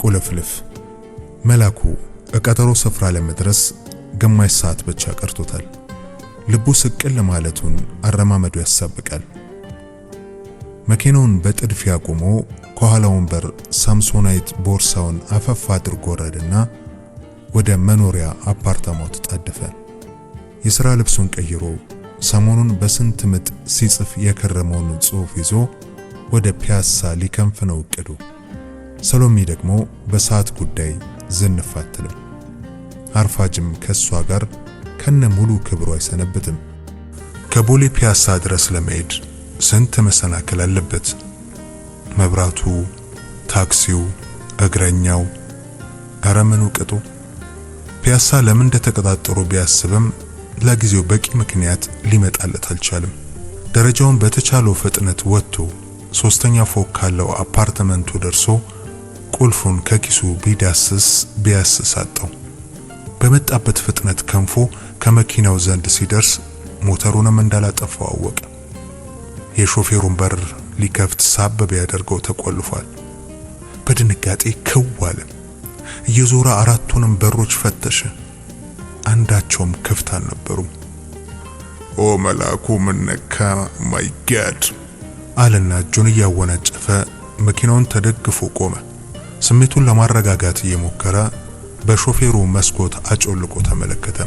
ቁልፍልፍ መላኩ በቀጠሮ ስፍራ ለመድረስ ግማሽ ሰዓት ብቻ ቀርቶታል። ልቡ ስቅል ማለቱን አረማመዱ ያሳብቃል። መኪናውን በጥድፊያ ቆሞ ከኋላው ወንበር ሳምሶናይት ቦርሳውን አፈፍ አድርጎ ወረደና ወደ መኖሪያ አፓርታማው ተጣደፈ። የሥራ ልብሱን ቀይሮ ሰሞኑን በስንት ምጥ ሲጽፍ የከረመውን ጽሑፍ ይዞ ወደ ፒያሳ ሊከንፍ ነው እቅዱ። ሰሎሜ ደግሞ በሰዓት ጉዳይ ዝንፍ አትልም። አርፋጅም ከሷ ጋር ከነ ሙሉ ክብሩ አይሰነብትም። ከቦሌ ፒያሳ ድረስ ለመሄድ ስንት መሰናክል አለበት። መብራቱ፣ ታክሲው፣ እግረኛው፣ ኧረ ምኑ ቅጡ። ፒያሳ ለምን እንደተቀጣጠሩ ቢያስብም ለጊዜው በቂ ምክንያት ሊመጣለት አልቻለም። ደረጃውን በተቻለው ፍጥነት ወጥቶ ሶስተኛ ፎቅ ካለው አፓርትመንቱ ደርሶ ቁልፉን ከኪሱ ቢያስስ አጣው። በመጣበት ፍጥነት ከንፎ ከመኪናው ዘንድ ሲደርስ ሞተሩንም እንዳላጠፋው አወቀ። የሾፌሩን በር ሊከፍት ሳበብ ያደርገው ተቆልፏል። በድንጋጤ ክው አለ። እየዞረ አራቱንም በሮች ፈተሸ። አንዳቸውም ክፍት አልነበሩም። ኦ መላኩ ምን ነካ? ማይ ጋድ አለና እጁን እያወናጨፈ መኪናውን ተደግፎ ቆመ። ስሜቱን ለማረጋጋት እየሞከረ በሾፌሩ መስኮት አጮልቆ ተመለከተ።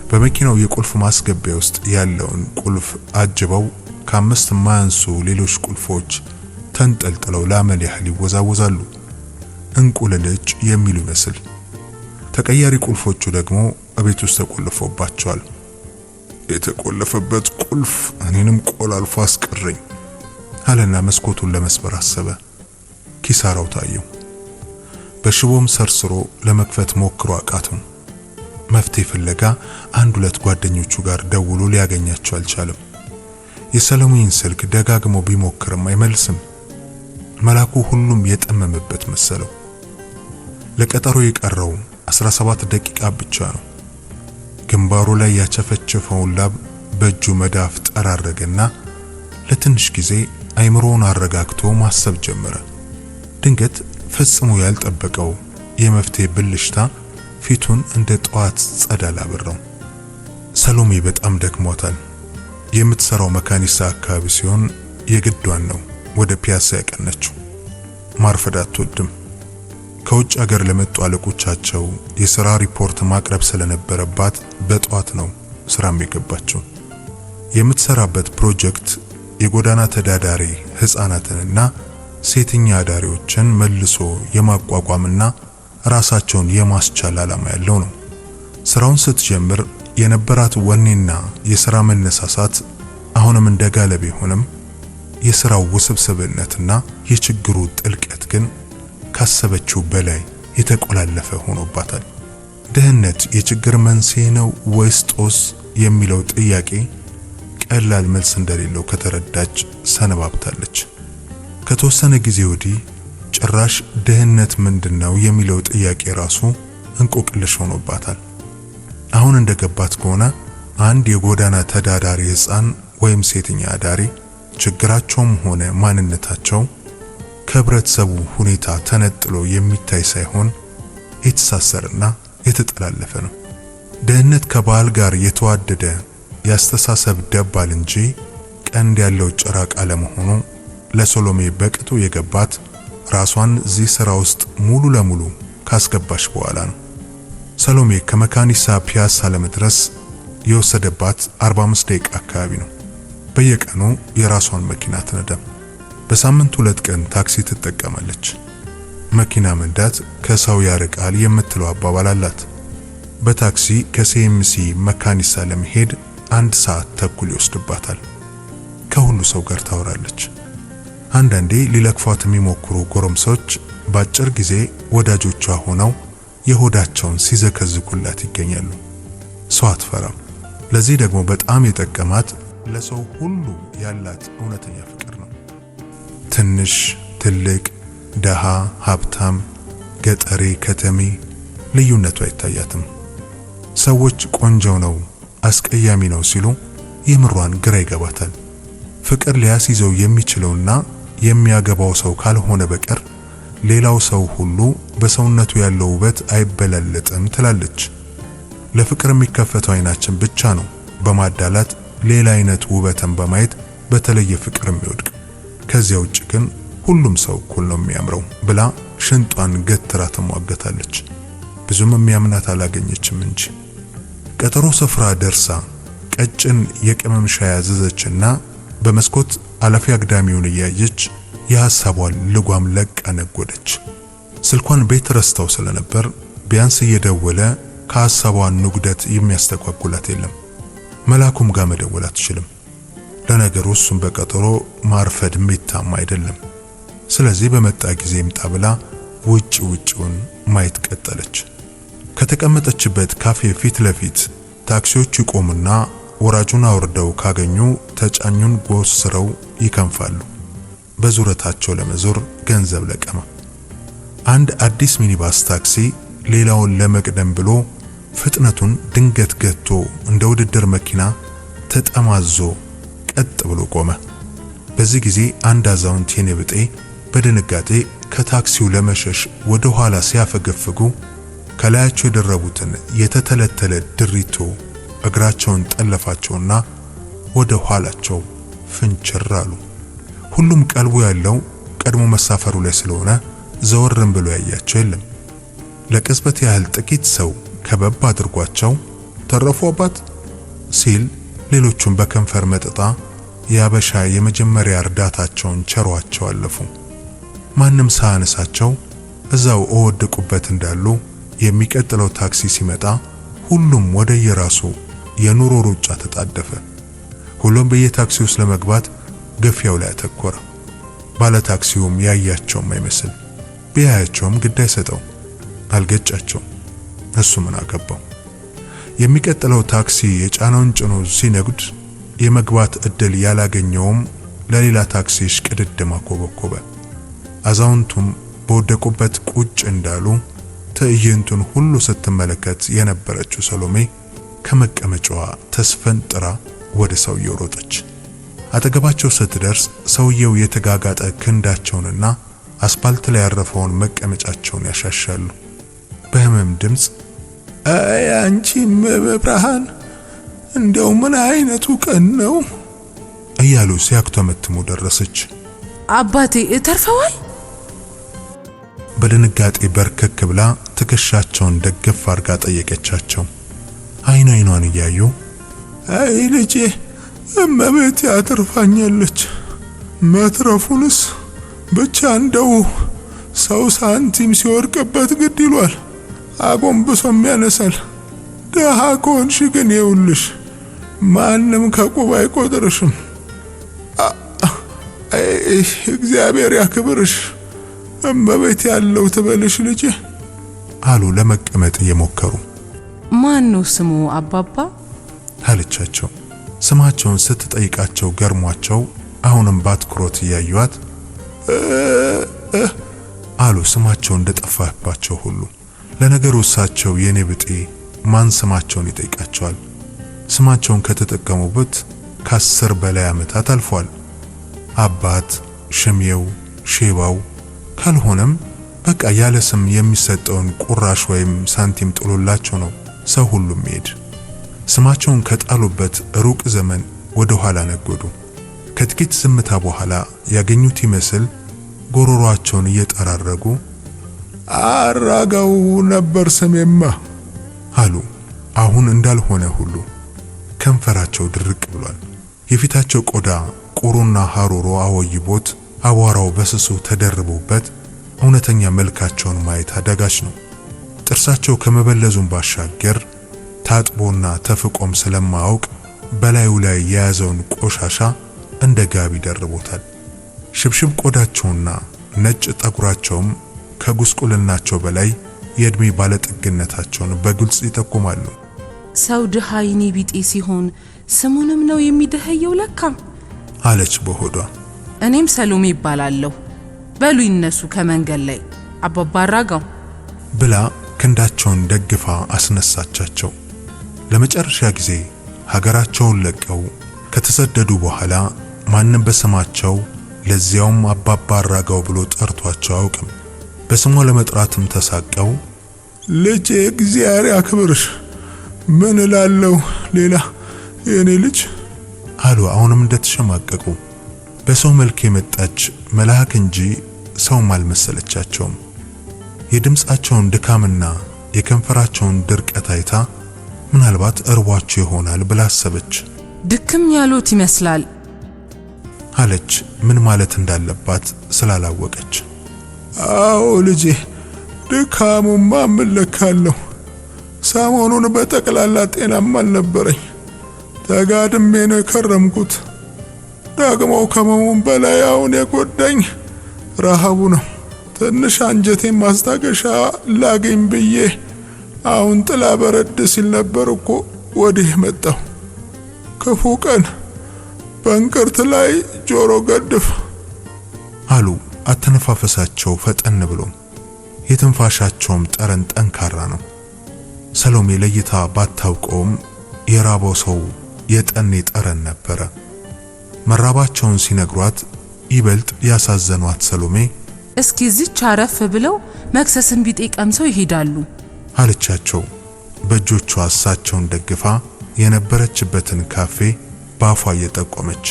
በመኪናው የቁልፍ ማስገቢያ ውስጥ ያለውን ቁልፍ አጅበው ከአምስት ማያንሱ ሌሎች ቁልፎች ተንጠልጥለው ለአመል ያህል ይወዛወዛሉ። እንቁልልጭ የሚሉ ይመስል ተቀያሪ ቁልፎቹ ደግሞ እቤት ውስጥ ተቆልፎባቸዋል። የተቆለፈበት ቁልፍ እኔንም ቆላልፎ አስቀረኝ አለና መስኮቱን ለመስበር አሰበ። ኪሳራው ታየው። በሽቦም ሰርስሮ ለመክፈት ሞክሮ አቃተው። መፍትሄ ፍለጋ አንድ ሁለት ጓደኞቹ ጋር ደውሎ ሊያገኛቸው አልቻለም። የሰሎሜን ስልክ ደጋግሞ ቢሞክርም አይመልስም። መላኩ ሁሉም የጠመመበት መሰለው። ለቀጠሮ የቀረው 17 ደቂቃ ብቻ ነው። ግንባሩ ላይ ያቸፈቸፈውን ላብ በእጁ መዳፍ ጠራረገና ለትንሽ ጊዜ አይምሮውን አረጋግቶ ማሰብ ጀመረ። ድንገት ፈጽሞ ያልጠበቀው የመፍትሄ ብልሽታ ፊቱን እንደ ጠዋት ጸዳል አበራው። ሰሎሜ በጣም ደክሟታል። የምትሰራው መካኒሳ አካባቢ ሲሆን የግዷን ነው ወደ ፒያሳ ያቀነችው። ማርፈድ አትወድም። ከውጭ ሀገር ለመጡ አለቆቻቸው የሥራ ሪፖርት ማቅረብ ስለነበረባት በጧት ነው ስራም የገባችው። የምትሰራበት ፕሮጀክት የጎዳና ተዳዳሪ ሕፃናትንና ሴተኛ አዳሪዎችን መልሶ የማቋቋምና ራሳቸውን የማስቻል ዓላማ ያለው ነው። ስራውን ስትጀምር የነበራት ወኔና የሥራ መነሳሳት አሁንም እንደጋለ ቢሆንም የሥራው ውስብስብነትና የችግሩ ጥልቀት ግን ካሰበችው በላይ የተቆላለፈ ሆኖባታል። ድህነት የችግር መንስኤ ነው ወይስ ጦስ የሚለው ጥያቄ ቀላል መልስ እንደሌለው ከተረዳች ሰነባብታለች። ከተወሰነ ጊዜ ወዲህ ጭራሽ ድህነት ምንድነው የሚለው ጥያቄ ራሱ እንቆቅልሽ ሆኖባታል። አሁን እንደገባት ከሆነ አንድ የጎዳና ተዳዳሪ ሕፃን ወይም ሴተኛ አዳሪ ችግራቸውም ሆነ ማንነታቸው ከህብረተሰቡ ሁኔታ ተነጥሎ የሚታይ ሳይሆን የተሳሰረና የተጠላለፈ ነው። ድህነት ከባህል ጋር የተዋደደ ያስተሳሰብ ደባል እንጂ ቀንድ ያለው ጭራቅ አለመሆኑ ለሰሎሜ በቅጡ የገባት ራሷን እዚህ ስራ ውስጥ ሙሉ ለሙሉ ካስገባች በኋላ ነው። ሰሎሜ ከመካኒሳ ፒያሳ ለመድረስ የወሰደባት 45 ደቂቃ አካባቢ ነው። በየቀኑ የራሷን መኪና ትነዳም። በሳምንት 2 ቀን ታክሲ ትጠቀማለች። መኪና መንዳት ከሰው ያርቃል የምትለው አባባል አላት። በታክሲ ከሲኤምሲ መካኒሳ ለመሄድ 1 ሰዓት ተኩል ይወስድባታል። ከሁሉ ሰው ጋር ታወራለች። አንዳንዴ ሊለክፏት የሚሞክሩ ጎረምሶች በአጭር ጊዜ ወዳጆቿ ሆነው የሆዳቸውን ሲዘከዝኩላት ይገኛሉ። ሰው አትፈራም። ለዚህ ደግሞ በጣም የጠቀማት ለሰው ሁሉ ያላት እውነተኛ ፍቅር ነው። ትንሽ፣ ትልቅ፣ ደሃ፣ ሀብታም፣ ገጠሬ፣ ከተሜ ልዩነቱ አይታያትም። ሰዎች ቆንጆ ነው፣ አስቀያሚ ነው ሲሉ የምሯን ግራ ይገባታል። ፍቅር ሊያስይዘው የሚችለውና የሚያገባው ሰው ካልሆነ በቀር ሌላው ሰው ሁሉ በሰውነቱ ያለው ውበት አይበላለጥም ትላለች። ለፍቅር የሚከፈተው አይናችን ብቻ ነው በማዳላት ሌላ አይነት ውበትን በማየት በተለየ ፍቅር የሚወድቅ። ከዚያ ውጭ ግን ሁሉም ሰው እኩል ነው የሚያምረው ብላ ሽንጧን ገትራ ተሟገታለች። ብዙም የሚያምናት አላገኘችም እንጂ። ቀጠሮ ስፍራ ደርሳ ቀጭን የቅመም ሻይ ያዘዘችና በመስኮት አላፊ አግዳሚውን እያየች የሐሳቧን ልጓም ለቃ ነጎደች። ስልኳን ቤት ረስተው ስለነበር ቢያንስ እየደወለ ከሐሳቧን ንጉደት የሚያስተጓጉላት የለም። መላኩም ጋር መደወል አትችልም። ለነገሩ እሱም በቀጠሮ ማርፈድ የሚታማ አይደለም። ስለዚህ በመጣ ጊዜ ይምጣ ብላ ውጭውን ማየት ቀጠለች። ከተቀመጠችበት ካፌ ፊት ለፊት ታክሲዎች ይቆሙና ወራጁን አውርደው ካገኙ ተጫኙን ጎስረው ይከንፋሉ። በዙረታቸው ለመዞር ገንዘብ ለቀማ። አንድ አዲስ ሚኒባስ ታክሲ ሌላውን ለመቅደም ብሎ ፍጥነቱን ድንገት ገቶ እንደ ውድድር መኪና ተጠማዞ ቀጥ ብሎ ቆመ። በዚህ ጊዜ አንድ አዛውንት የኔብጤ በድንጋጤ ከታክሲው ለመሸሽ ወደ ኋላ ሲያፈገፍጉ ከላያቸው የደረቡትን የተተለተለ ድሪቶ እግራቸውን ጠለፋቸውና ወደ ኋላቸው ፍንችር አሉ። ሁሉም ቀልቡ ያለው ቀድሞ መሳፈሩ ላይ ስለሆነ ዘወርም ብሎ ያያቸው የለም። ለቅጽበት ያህል ጥቂት ሰው ከበብ አድርጓቸው ተረፉ አባት ሲል ሌሎቹም በከንፈር መጠጣ ያበሻ የመጀመሪያ እርዳታቸውን ቸሯቸው አለፉ። ማንም ሳያነሳቸው እዛው ወደቁበት እንዳሉ የሚቀጥለው ታክሲ ሲመጣ ሁሉም ወደ የራሱ የኑሮ ሩጫ ተጣደፈ። ሁሉም በየታክሲው ውስጥ ለመግባት ገፊያው ላይ አተኮረ። ባለ ታክሲውም ያያቸውም አይመስል ቢያያቸውም ግድ አይሰጠው፣ አልገጫቸው። እሱ ምን አገባው? የሚቀጥለው ታክሲ የጫነውን ጭኖ ሲነጉድ የመግባት እድል ያላገኘውም ለሌላ ታክሲ ሽቅድድም አኮበኮበ። አዛውንቱም በወደቁበት ቁጭ እንዳሉ ትዕይንቱን ሁሉ ስትመለከት የነበረችው ሰሎሜ ከመቀመጫዋ ተስፈንጥራ ወደ ሰውየው ሮጠች። አጠገባቸው ስትደርስ ሰውየው የተጋጋጠ ክንዳቸውንና አስፓልት ላይ ያረፈውን መቀመጫቸውን ያሻሻሉ። በህመም ድምፅ አይ አንቺ መብርሃን እንደው ምን አይነቱ ቀን ነው እያሉ ሲያክተመትሙ ደረሰች። አባቴ ተርፈዋል? በድንጋጤ በርከክ ብላ ትከሻቸውን ደገፍ አርጋ ጠየቀቻቸው። አይኗን እያዩ አይ ልጄ እመቤት ያትርፋኛለች፣ መትረፉንስ ብቻ እንደው ሰው ሳንቲም ሲወርቅበት ግድ ይሏል፣ አጎንብሶም ያነሳል። ደሃ ከሆንሽ ግን ይውልሽ ማንም ከቁብ አይቆጥርሽም። እግዚአብሔር ያክብርሽ እመቤት ያለው ትበልሽ ልጄ አሉ ለመቀመጥ እየሞከሩ። ማን ነው ስሙ አባባ አለቻቸው። ስማቸውን ስትጠይቃቸው ገርሟቸው አሁንም ባትኩሮት እያዩዋት አሉ ስማቸው እንደጠፋባቸው ሁሉ። ለነገሩ እሳቸው የኔ ብጤ ማን ስማቸውን ይጠይቃቸዋል? ስማቸውን ከተጠቀሙበት ከ10 በላይ ዓመታት አልፏል። አባት፣ ሽሜው፣ ሼባው ካልሆነም በቃ ያለ ስም የሚሰጠውን ቁራሽ ወይም ሳንቲም ጥሎላቸው ነው ሰው ሁሉ የሚሄድ። ስማቸውን ከጣሉበት ሩቅ ዘመን ወደ ኋላ ነጎዱ። ከጥቂት ዝምታ በኋላ ያገኙት ይመስል ጎሮሯቸውን እየጠራረጉ አራጋው ነበር ስሜማ አሉ። አሁን እንዳልሆነ ሁሉ ከንፈራቸው ድርቅ ብሏል። የፊታቸው ቆዳ ቁሩና ሐሩሮ አወይቦት አቧራው በስሱ ተደርቦበት እውነተኛ መልካቸውን ማየት አዳጋች ነው። ጥርሳቸው ከመበለዙም ባሻገር ታጥቦና ተፍቆም ስለማያውቅ በላዩ ላይ የያዘውን ቆሻሻ እንደ ጋቢ ደርቦታል። ሽብሽብ ቆዳቸውና ነጭ ጠጉራቸውም ከጉስቁልናቸው በላይ የእድሜ ባለጠግነታቸውን በግልጽ ይጠቁማሉ። ሰው ድሃ የኔ ቢጤ ሲሆን ስሙንም ነው የሚደህየው ለካ አለች በሆዷ። እኔም ሰሎሜ ይባላለሁ፣ በሉ ይነሱ ከመንገድ ላይ አባባ አራጋው ብላ ክንዳቸውን ደግፋ አስነሳቻቸው። ለመጨረሻ ጊዜ ሀገራቸውን ለቀው ከተሰደዱ በኋላ ማንም በስማቸው ለዚያውም አባባ አራጋው ብሎ ጠርቷቸው አያውቅም። በስሟ ለመጥራትም ተሳቀው ልጄ እግዚአብሔር ያክብርሽ፣ ምን እላለሁ ሌላ የኔ ልጅ አሉ። አሁንም እንደተሸማቀቁ በሰው መልክ የመጣች መልአክ እንጂ ሰውም አልመሰለቻቸውም። የድምጻቸውን ድካምና የከንፈራቸውን ድርቀት አይታ ምናልባት እርቧቸው ይሆናል ብላ አሰበች። ድክም ያሉት ይመስላል አለች፣ ምን ማለት እንዳለባት ስላላወቀች። አዎ ልጄ፣ ድካሙማ እምለካለሁ። ሰሞኑን በጠቅላላ ጤናም አልነበረኝ። ተጋድሜ ነው የከረምኩት። ደግሞ ከመሙን በላይ አሁን የጎዳኝ ረሃቡ ነው። ትንሽ አንጀቴን ማስታገሻ ላገኝ ብዬ አሁን ጥላ በረድ ሲል ነበር እኮ ወዲህ መጣሁ። ክፉ ቀን በእንቅርት ላይ ጆሮ ገድፍ አሉ። አተነፋፈሳቸው ፈጠን ብሎ የትንፋሻቸውም ጠረን ጠንካራ ነው። ሰሎሜ ለይታ ባታውቀውም የራበው ሰው የጠኔ ጠረን ነበረ። መራባቸውን ሲነግሯት ይበልጥ ያሳዘኗት ሰሎሜ እስኪ እዚች አረፍ ብለው መክሰስን ቢጤ ቀምሰው ይሄዳሉ አለቻቸው። በእጆቿ እሳቸውን ደግፋ የነበረችበትን ካፌ ባፏ እየጠቆመች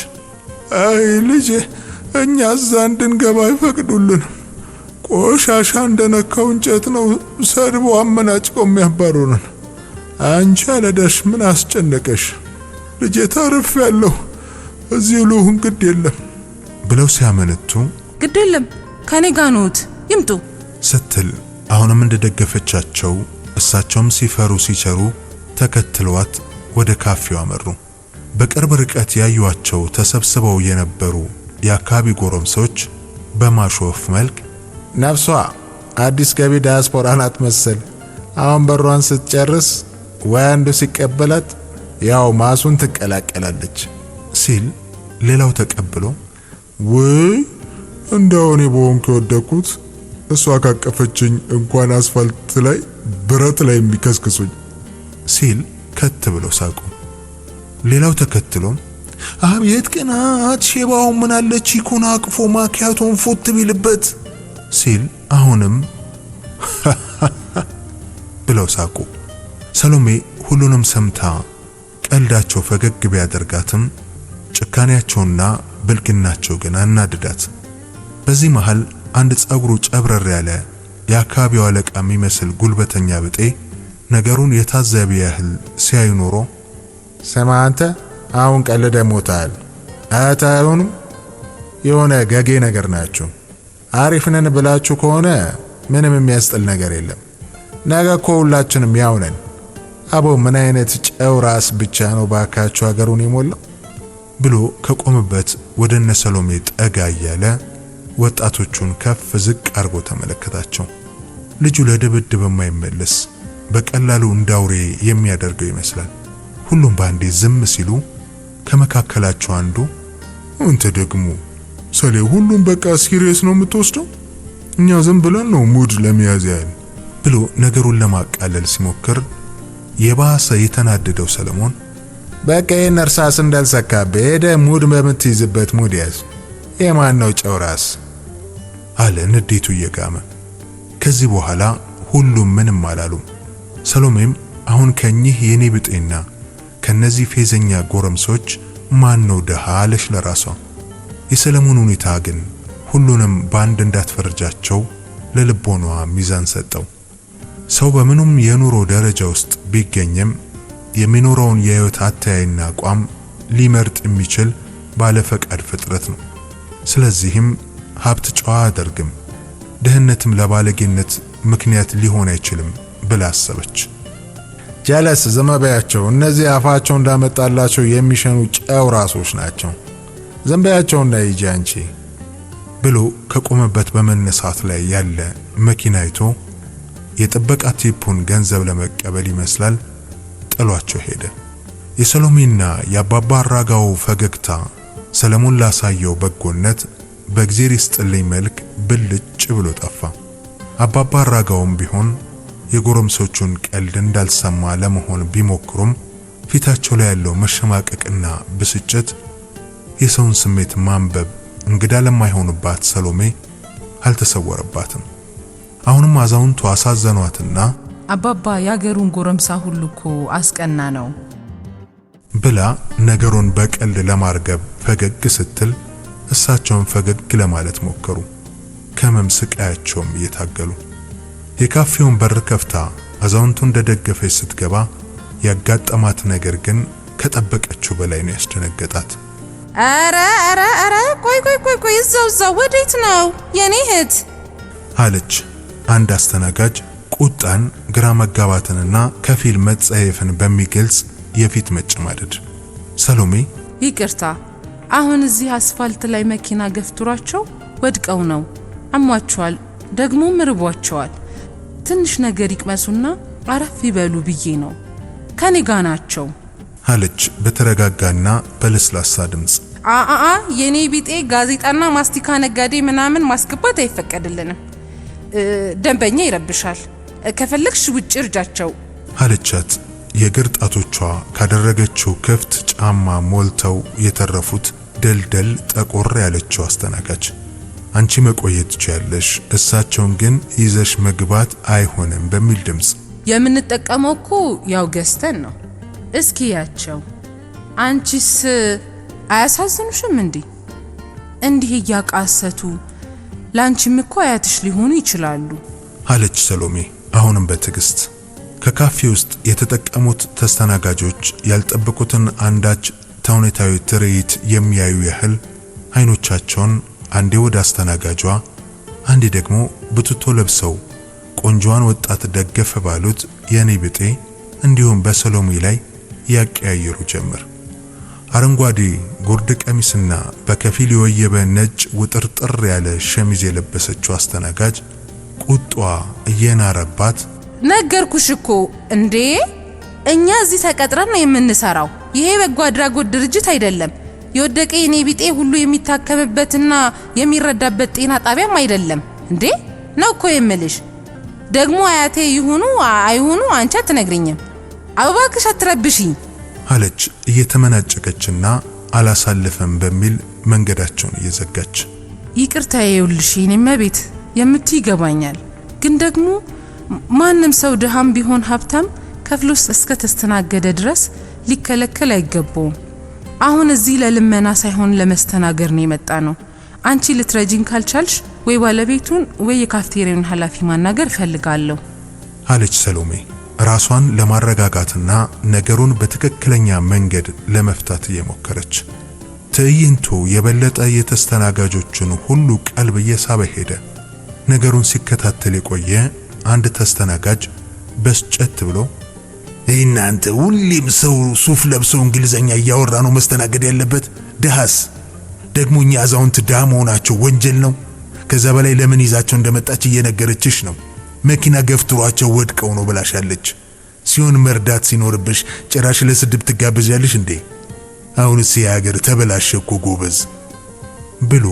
አይ ልጄ፣ እኛ እዛ እንድንገባ አይፈቅዱልን። ቆሻሻ እንደነካው እንጨት ነው ሰድበው አመናጭቀው የሚያባሩንን። አንቺ አለዳሽ ምን አስጨነቀሽ? ልጄ ታርፍ ያለው እዚህ ልሁን ግድ የለም ብለው ሲያመነቱ ግድ የለም ከኔ ጋር ነዎት ይምጡ ስትል አሁንም እንደደገፈቻቸው እሳቸውም ሲፈሩ ሲቸሩ ተከትለዋት ወደ ካፌው አመሩ። በቅርብ ርቀት ያዩአቸው ተሰብስበው የነበሩ የአካባቢ ጎረምሶች በማሾፍ መልክ ነፍሷ አዲስ ገቢ ዲያስፖራ ናት መሰል፣ አሁን በሯን ስትጨርስ ወይ አንዱ ሲቀበላት ያው ማሱን ትቀላቀላለች ሲል ሌላው ተቀብሎ ወይ እንደው እኔ በሆንኩ የወደኩት እሷ ካቀፈችኝ እንኳን አስፋልት ላይ ብረት ላይ የሚከስክሱኝ ሲል ከት ብለው ሳቁ። ሌላው ተከትሎ አቤት ቅናት፣ ሼባው ምን አለች ይኩን አቅፎ ማኪያቶን ፎት ቢልበት ሲል አሁንም ብለው ሳቁ። ሰሎሜ ሁሉንም ሰምታ ቀልዳቸው ፈገግ ቢያደርጋትም ጭካኔያቸውና ብልግናቸው ግን አናድዳት። በዚህ መሃል አንድ ጸጉሩ ጨብረር ያለ የአካባቢው አለቃ የሚመስል ጉልበተኛ ብጤ ነገሩን የታዘበ ያህል ሲያይ ኖሮ ስማ አንተ አሁን ቀልደ ሞታል አታዩንም? የሆነ ገጌ ነገር ናችሁ። አሪፍ ነን ብላችሁ ከሆነ ምንም የሚያስጥል ነገር የለም። ነገ እኮ ሁላችንም ያው ነን። አቦ ምን አይነት ጨው ራስ ብቻ ነው ባካችሁ ሀገሩን የሞላው ብሎ ከቆመበት ወደ እነ ሰሎሜ ጠጋ እያለ ወጣቶቹን ከፍ ዝቅ አርጎ ተመለከታቸው። ልጁ ለድብድብ የማይመለስ በቀላሉ እንዳውሬ የሚያደርገው ይመስላል። ሁሉም ባንዴ ዝም ሲሉ ከመካከላቸው አንዱ አንተ ደግሞ ሰሌ ሁሉም በቃ ሲሪየስ ነው የምትወስደው? እኛ ዝም ብለን ነው ሙድ ለመያዝ ያህል ብሎ ነገሩን ለማቃለል ሲሞክር የባሰ የተናደደው ሰለሞን በቃ ይሄን እርሳስ እንዳልሰካብህ ሄደህ ሙድ በምትይዝበት ሙድ ያዝ። የማን ነው ጨው ራስ አለ ንዴቱ እየጋመ። ከዚህ በኋላ ሁሉም ምንም አላሉም። ሰሎሜም አሁን ከኚህ የኔ ብጤና ከነዚህ ፌዘኛ ጎረምሶች ማን ነው ደሃ አለሽ ለራሷ። የሰለሞን ሁኔታ ግን ሁሉንም ባንድ እንዳትፈርጃቸው ለልቦኗ ሚዛን ሰጠው። ሰው በምንም የኑሮ ደረጃ ውስጥ ቢገኝም የሚኖረውን የህይወት አተያይና አቋም ሊመርጥ የሚችል ባለፈቃድ ፍጥረት ነው። ስለዚህም ሀብት ጨዋ አያደርግም፣ ድህነትም ለባለጌነት ምክንያት ሊሆን አይችልም ብላ አሰበች። ጀለስ ዝም በያቸው፣ እነዚህ አፋቸው እንዳመጣላቸው የሚሸኑ ጨው ራሶች ናቸው። ዝም በያቸውና ሂጂ አንቺ ብሎ ከቆመበት በመነሳት ላይ ያለ መኪና አይቶ የጥበቃ ቲፑን ገንዘብ ለመቀበል ይመስላል ጥሏቸው ሄደ። የሰሎሜና የአባባ አራጋው ፈገግታ ሰለሞን ላሳየው በጎነት በእግዚአብሔር ይስጥልኝ መልክ ብልጭ ብሎ ጠፋ። አባባ አራጋውም ቢሆን የጎረምሶቹን ቀልድ እንዳልሰማ ለመሆን ቢሞክሩም ፊታቸው ላይ ያለው መሸማቀቅና ብስጭት የሰውን ስሜት ማንበብ እንግዳ ለማይሆንባት ሰሎሜ አልተሰወረባትም። አሁንም አዛውንቱ አሳዘኗትና አባባ ያገሩን ጎረምሳ ሁሉ እኮ አስቀና ነው ብላ ነገሩን በቀልድ ለማርገብ ፈገግ ስትል እሳቸውን ፈገግ ለማለት ሞከሩ። ከመምስቃያቸውም እየታገሉ የካፌውን በር ከፍታ አዛውንቱ እንደደገፈች ስትገባ ያጋጠማት ነገር ግን ከጠበቀችው በላይ ነው ያስደነገጣት። አረ ቆይ እዛው ወዴት ነው የኔ እህት አለች አንድ አስተናጋጅ ቁጣን፣ ግራ መጋባትንና ከፊል መጸየፍን በሚገልጽ የፊት መጨማደድ። ሰሎሜ ይቅርታ፣ አሁን እዚህ አስፋልት ላይ መኪና ገፍትሯቸው ወድቀው ነው፣ አሟቸዋል፣ ደግሞ ምርቧቸዋል። ትንሽ ነገር ይቅመሱና አረፍ ይበሉ ብዬ ነው፣ ከኔ ጋር ናቸው አለች በተረጋጋና በለስላሳ ድምጽ። የኔ ቢጤ ጋዜጣና ማስቲካ ነጋዴ ምናምን ማስገባት አይፈቀድልንም፣ ደንበኛ ይረብሻል፣ ከፈለግሽ ውጭ እርጃቸው አለቻት። የእግር ጣቶቿ ካደረገችው ክፍት ጫማ ሞልተው የተረፉት ደልደል ጠቆር ያለችው አስተናጋጅ አንቺ መቆየት ትችያለሽ፣ እሳቸውን ግን ይዘሽ መግባት አይሆንም በሚል ድምጽ። የምንጠቀመው እኮ ያው ገዝተን ነው፣ እስኪ ያቸው። አንቺስ አያሳዝኑሽም እንዴ? እንዲህ እያቃሰቱ ላንቺም እኮ አያትሽ ሊሆኑ ይችላሉ አለች ሰሎሜ አሁንም በትዕግስት። ከካፌ ውስጥ የተጠቀሙት ተስተናጋጆች ያልጠበቁትን አንዳች ተውኔታዊ ትርኢት የሚያዩ ያህል አይኖቻቸውን አንዴ ወደ አስተናጋጇ አንዴ ደግሞ ብቱቶ ለብሰው ቆንጆዋን ወጣት ደገፍ ባሉት የኔ ብጤ እንዲሁም በሰሎሜ ላይ ያቀያየሩ ጀመር። አረንጓዴ ጉርድ ቀሚስና በከፊል የወየበ ነጭ ውጥርጥር ያለ ሸሚዝ የለበሰችው አስተናጋጅ ቁጧ እየናረባት ነገርኩሽ እኮ እንዴ፣ እኛ እዚህ ተቀጥረን ነው የምንሰራው። ይሄ በጎ አድራጎት ድርጅት አይደለም። የወደቀ የኔ ቢጤ ሁሉ የሚታከምበትና የሚረዳበት ጤና ጣቢያም አይደለም እንዴ ነው እኮ የምልሽ። ደግሞ አያቴ ይሁኑ አይሁኑ አንቺ አትነግሪኝም። አባክሽ አትረብሽኝ አለች እየተመናጨቀችና አላሳልፈም በሚል መንገዳቸውን እየዘጋች። ይቅርታ ይውልሽ የኔ መቤት የምትይ ይገባኛል፣ ግን ደግሞ ማንም ሰው ድሃም ቢሆን ሀብታም ከፍሎስ እስከ ተስተናገደ ድረስ ሊከለከል አይገባውም። አሁን እዚህ ለልመና ሳይሆን ለመስተናገር ነው የመጣ ነው። አንቺ ልትረጂን ካልቻልሽ ወይ ባለቤቱን ወይ የካፍቴሪያውን ኃላፊ ማናገር ፈልጋለሁ አለች ሰሎሜ ራሷን ለማረጋጋትና ነገሩን በትክክለኛ መንገድ ለመፍታት እየሞከረች። ትዕይንቱ የበለጠ የተስተናጋጆችን ሁሉ ቀልብ እየሳበ ሄደ። ነገሩን ሲከታተል የቆየ አንድ ተስተናጋጅ በስጨት ብሎ እናንተ ሁሌም ሰው ሱፍ ለብሰው እንግሊዘኛ እያወራ ነው መስተናገድ ያለበት? ድሃስ ደግሞ እኛ አዛውንት ድሃ መሆናቸው ወንጀል ነው። ከዛ በላይ ለምን ይዛቸው እንደመጣች እየነገረችሽ ነው። መኪና ገፍትሯቸው ወድቀው ነው ብላሻለች። ሲሆን መርዳት ሲኖርብሽ ጭራሽ ለስድብ ትጋበዣለሽ እንዴ? አሁንስ የሀገር ተበላሸ እኮ ጎበዝ ብሎ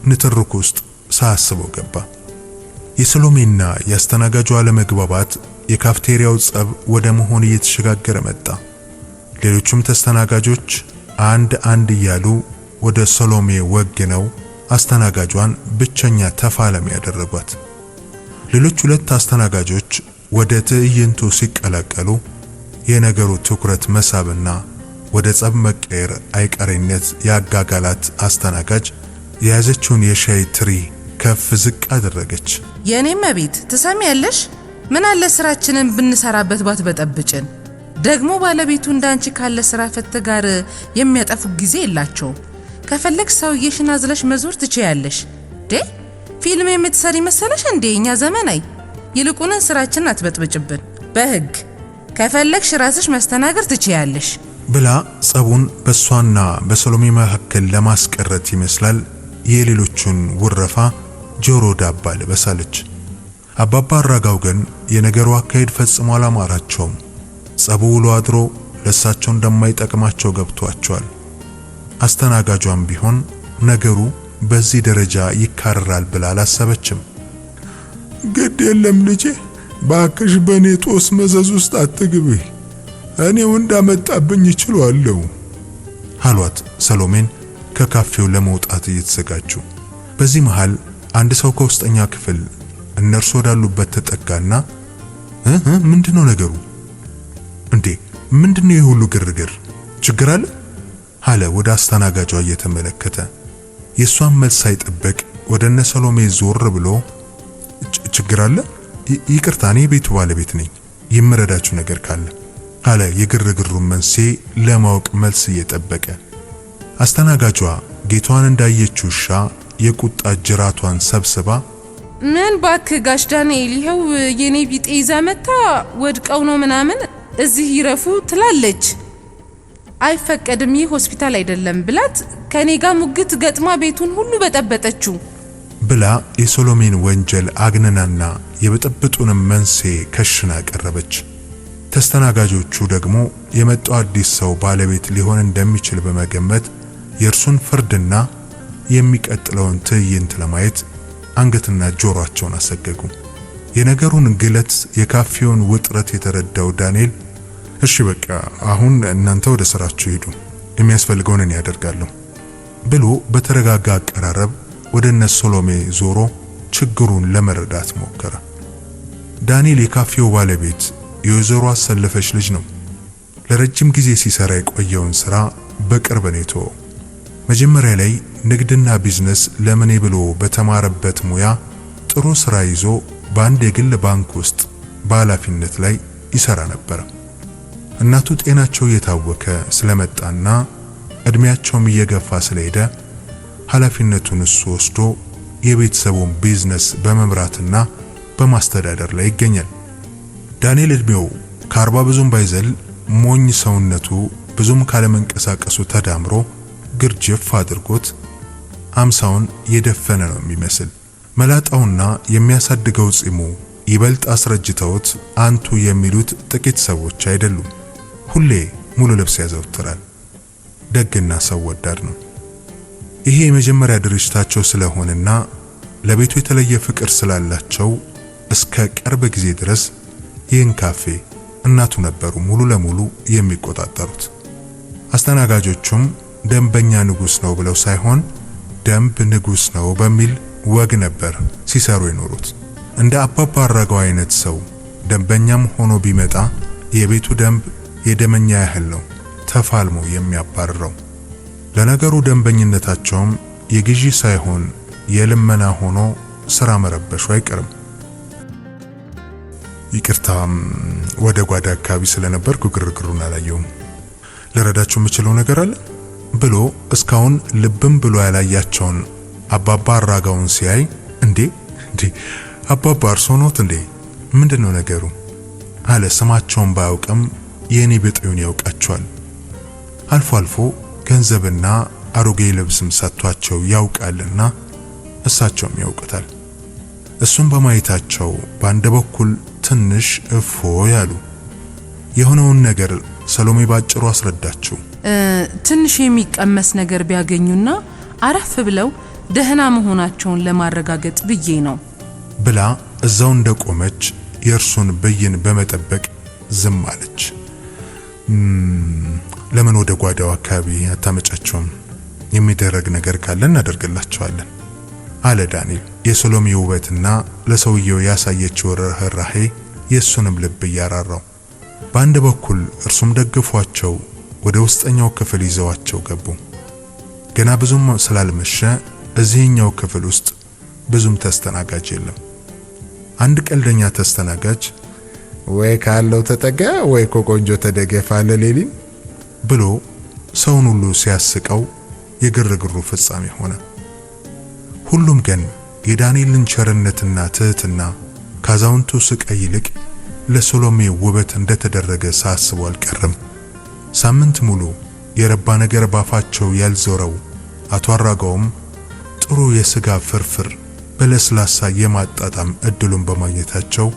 ንትርክ ውስጥ ሳስበው ገባ። የሰሎሜና ያስተናጋጁ አለመግባባት የካፍቴሪያው ጸብ ወደ መሆን እየተሸጋገረ መጣ። ሌሎችም ተስተናጋጆች አንድ አንድ እያሉ ወደ ሰሎሜ ወግነው አስተናጋጇን ብቸኛ ተፋላሚ ያደረጓት። ሌሎች ሁለት አስተናጋጆች ወደ ትዕይንቱ ሲቀላቀሉ የነገሩ ትኩረት መሳብና ወደ ጸብ መቀየር አይቀሬነት ያጋጋላት አስተናጋጅ የያዘችውን የሻይ ትሪ ከፍ ዝቅ አደረገች። የኔም ቤት ትሰሚያለሽ? ምን አለ ስራችንን ብንሰራበት ባትበጠብጭን። ደግሞ ባለቤቱ እንዳንቺ ካለ ስራ ፈት ጋር የሚያጠፉ ጊዜ የላቸው። ከፈለግሽ ሰውዬሽን አዝለሽ መዞር ትችያለሽ። ፊልም የምትሰሪ መሰለሽ እንዴ? እኛ ዘመናይ። ይልቁንን ስራችንን አትበጥብጭብን። በህግ ከፈለግሽ ራስሽ መስተናገር ትችያለሽ ብላ ጸቡን በሷና በሰሎሜ መካከል ለማስቀረት ይመስላል የሌሎቹን ውረፋ ጆሮ ዳባ ልበሳለች። አባባ አራጋው ግን የነገሩ አካሄድ ፈጽሞ አላማራቸውም። ጸቡ ውሎ አድሮ ለሳቸው እንደማይጠቅማቸው ገብቷቸዋል። አስተናጋጇም ቢሆን ነገሩ በዚህ ደረጃ ይካረራል ብላ አላሰበችም። ግድ የለም ልጄ፣ ባክሽ በኔ ጦስ መዘዝ ውስጥ አትግቢ፣ እኔው እንዳመጣብኝ እችላለሁ አሏት ሰሎሜን ከካፌው ለመውጣት እየተዘጋጁ። በዚህ መሃል አንድ ሰው ከውስጠኛ ክፍል እነርሱ ወዳሉበት ተጠጋና ምንድነው ነገሩ እንዴ? ምንድነው የሁሉ ግርግር? ችግር አለ አለ ወደ አስተናጋጇ እየተመለከተ። የሷን መልስ ሳይጠበቅ ወደ እነ ሰሎሜ ዞር ብሎ ችግር አለ? ይቅርታ እኔ ቤቱ ባለቤት ነኝ፣ የምረዳችሁ ነገር ካለ አለ የግርግሩን መንስኤ ለማወቅ መልስ እየጠበቀ። አስተናጋጇ ጌቷን እንዳየች ውሻ የቁጣ ጅራቷን ሰብስባ ምን ባክህ ጋሽ ዳንኤል ይኸው የኔ ቢጤ ይዛ መታ ወድቀው ነው ምናምን እዚህ ይረፉ ትላለች። አይፈቀድም፣ ይህ ሆስፒታል አይደለም ብላት ከኔ ጋር ሙግት ገጥማ ቤቱን ሁሉ በጠበጠችው ብላ የሶሎሜን ወንጀል አግነናና የብጥብጡንም መንስኤ ከሽና ቀረበች። ተስተናጋጆቹ ደግሞ የመጣው አዲስ ሰው ባለቤት ሊሆን እንደሚችል በመገመት የእርሱን ፍርድና የሚቀጥለውን ትዕይንት ለማየት አንገትና ጆሮአቸውን አሰገጉ። የነገሩን ግለት የካፌውን ውጥረት የተረዳው ዳንኤል እሺ በቃ አሁን እናንተ ወደ ስራችሁ ሄዱ፣ የሚያስፈልገውን እኔ ያደርጋለሁ ብሎ በተረጋጋ አቀራረብ ወደ እነ ሶሎሜ ዞሮ ችግሩን ለመረዳት ሞከረ። ዳንኤል የካፌው ባለቤት የወይዘሮ አሰለፈች ልጅ ነው። ለረጅም ጊዜ ሲሰራ የቆየውን ስራ በቅርብ ነው የተወው። መጀመሪያ ላይ ንግድና ቢዝነስ ለምኔ ብሎ በተማረበት ሙያ ጥሩ ስራ ይዞ በአንድ የግል ባንክ ውስጥ በኃላፊነት ላይ ይሰራ ነበር። እናቱ ጤናቸው እየታወከ ስለመጣና እድሜያቸውም እየገፋ ስለሄደ ኃላፊነቱን እሱ ወስዶ የቤተሰቡን ቢዝነስ በመምራትና በማስተዳደር ላይ ይገኛል። ዳንኤል እድሜው ከ40 ብዙም ባይዘል ሞኝ ሰውነቱ ብዙም ካለመንቀሳቀሱ ተዳምሮ ግርጅፍ አድርጎት 50ውን የደፈነ ነው የሚመስል። መላጣውና የሚያሳድገው ጺሙ ይበልጥ አስረጅተውት አንቱ የሚሉት ጥቂት ሰዎች አይደሉም። ሁሌ ሙሉ ልብስ ያዘወትራል። ደግና ሰው ወዳድ ነው። ይሄ የመጀመሪያ ድርጅታቸው ስለሆነና ለቤቱ የተለየ ፍቅር ስላላቸው እስከ ቅርብ ጊዜ ድረስ ይህን ካፌ እናቱ ነበሩ ሙሉ ለሙሉ የሚቆጣጠሩት። አስተናጋጆቹም ደንበኛ ንጉስ ነው ብለው ሳይሆን ደንብ ንጉስ ነው በሚል ወግ ነበር ሲሰሩ የኖሩት። እንደ አባባ አራጋው አይነት ሰው ደንበኛም ሆኖ ቢመጣ የቤቱ ደንብ የደመኛ ያህል ነው ተፋልሞ የሚያባርረው። ለነገሩ ደንበኝነታቸውም የግዢ ሳይሆን የልመና ሆኖ ስራ መረበሹ አይቀርም። ይቅርታም ወደ ጓዳ አካባቢ ስለነበርኩ ግርግሩን አላየውም። ለረዳችሁ የምችለው ነገር አለ ብሎ እስካሁን ልብም ብሎ ያላያቸውን አባባ አራጋውን ሲያይ እንዴ አባባ እርሶ ኖት እንዴ? ምንድነው ነገሩ አለ። ስማቸውን ባያውቅም የኔ ብጤውን ያውቃቸዋል። አልፎ አልፎ ገንዘብና አሮጌ ልብስም ሰጥቷቸው ያውቃልና እሳቸውም ያውቁታል። እሱም በማየታቸው በአንድ በኩል ትንሽ እፎ ያሉ። የሆነውን ነገር ሰሎሜ ባጭሩ አስረዳቸው። ትንሽ የሚቀመስ ነገር ቢያገኙና አረፍ ብለው ደህና መሆናቸውን ለማረጋገጥ ብዬ ነው ብላ እዛው እንደቆመች የእርሱን ብይን በመጠበቅ ዝም አለች። ለምን ወደ ጓዳው አካባቢ አታመጫቸውም? የሚደረግ ነገር ካለ እናደርግላቸዋለን አለ ዳንኤል። የሰሎሜ ውበትና ለሰውየው ያሳየችው ርህራሄ የሱንም ልብ ያራራው። በአንድ በኩል እርሱም ደግፏቸው ወደ ውስጠኛው ክፍል ይዘዋቸው ገቡ። ገና ብዙም ስላልመሸ እዚህኛው ክፍል ውስጥ ብዙም ተስተናጋጅ የለም። አንድ ቀልደኛ ተስተናጋጅ ወይ ካለው ተጠጋ ወይ ቆንጆ ተደገፈ አለ ሌሊን ብሎ ሰውን ሁሉ ሲያስቀው የግርግሩ ፍጻሜ ሆነ። ሁሉም ግን የዳንኤልን ቸርነትና ትህትና ካዛውንቱ ስቃይ ይልቅ ለሰሎሜ ውበት እንደተደረገ ሳስቡ አልቀረም። ሳምንት ሙሉ የረባ ነገር ባፋቸው ያልዞረው አቶ አራጋውም ጥሩ የስጋ ፍርፍር በለስላሳ የማጣጣም እድሉን በማግኘታቸው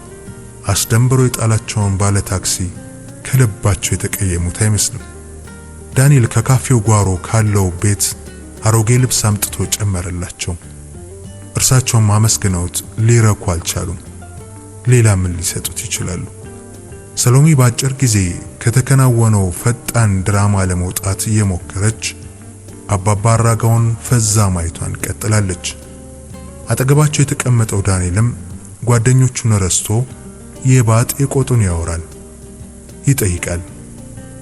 አስደንብሮ የጣላቸውን ባለ ታክሲ ከልባቸው የተቀየሙት አይመስልም። ዳንኤል ከካፌው ጓሮ ካለው ቤት አሮጌ ልብስ አምጥቶ ጨመረላቸው። እርሳቸውም አመስግነውት ሊረኩ አልቻሉም። ሌላ ምን ሊሰጡት ይችላሉ? ሰሎሜ በአጭር ጊዜ ከተከናወነው ፈጣን ድራማ ለመውጣት እየሞከረች አባባ አራጋውን ፈዛ ማየቷን ቀጥላለች። አጠገባቸው የተቀመጠው ዳንኤልም ጓደኞቹን ረስቶ የባጥ የቆጡን ያወራል፣ ይጠይቃል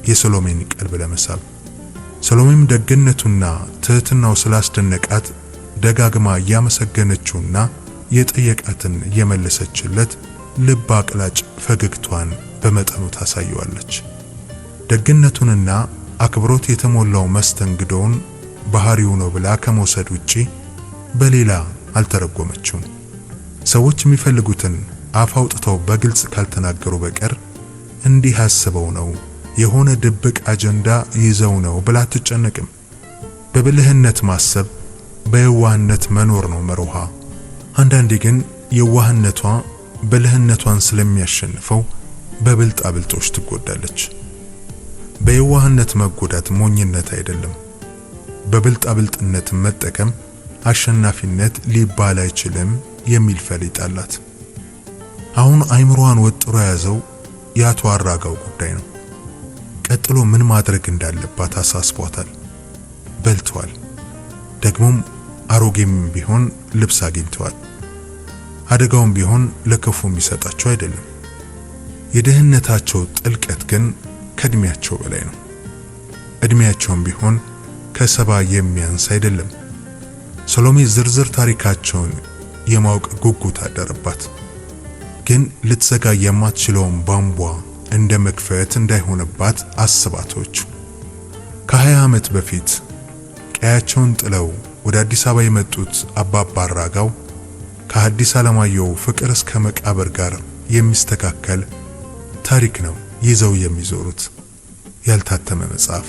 የሰሎሜን ቀልብ ለመሳብ። ሰሎሜም ደግነቱና ትህትናው ስላስደነቃት ደጋግማ እያመሰገነችውና የጠየቃትን የመለሰችለት ልብ አቅላጭ ፈገግቷን በመጠኑ ታሳየዋለች። ደግነቱንና አክብሮት የተሞላው መስተንግዶውን ባህሪው ነው ብላ ከመውሰድ ውጪ በሌላ አልተረጎመችውም። ሰዎች የሚፈልጉትን አፍ አውጥተው በግልጽ ካልተናገሩ በቀር እንዲህ አስበው ነው የሆነ ድብቅ አጀንዳ ይዘው ነው ብላ አትጨነቅም። በብልህነት ማሰብ በየዋህነት መኖር ነው መርሃ። አንዳንዴ ግን የዋህነቷ ብልህነቷን ስለሚያሸንፈው በብልጣ ብልጦች ትጎዳለች። በየዋህነት መጎዳት ሞኝነት አይደለም። በብልጣ ብልጥነት መጠቀም አሸናፊነት ሊባል አይችልም የሚል ፈሊጥ አላት። አሁን አይምሮዋን ወጥሮ የያዘው የአቶ አራጋው ጉዳይ ነው። ቀጥሎ ምን ማድረግ እንዳለባት አሳስቧታል። በልተዋል፣ ደግሞም አሮጌም ቢሆን ልብስ አግኝተዋል። አደጋውም ቢሆን ለክፉ የሚሰጣቸው አይደለም። የደህንነታቸው ጥልቀት ግን ከእድሜያቸው በላይ ነው። እድሜያቸውም ቢሆን ከሰባ የሚያንስ አይደለም። ሰሎሜ ዝርዝር ታሪካቸውን የማወቅ ጉጉት አደረባት። ግን ልትዘጋ የማትችለውን ቧንቧ እንደ መክፈት እንዳይሆንባት አስባቶች። ከ20 ዓመት በፊት ቀያቸውን ጥለው ወደ አዲስ አበባ የመጡት አባባ አራጋው ከሐዲስ ዓለማየሁ ፍቅር እስከ መቃብር ጋር የሚስተካከል ታሪክ ነው ይዘው የሚዞሩት፣ ያልታተመ መጽሐፍ።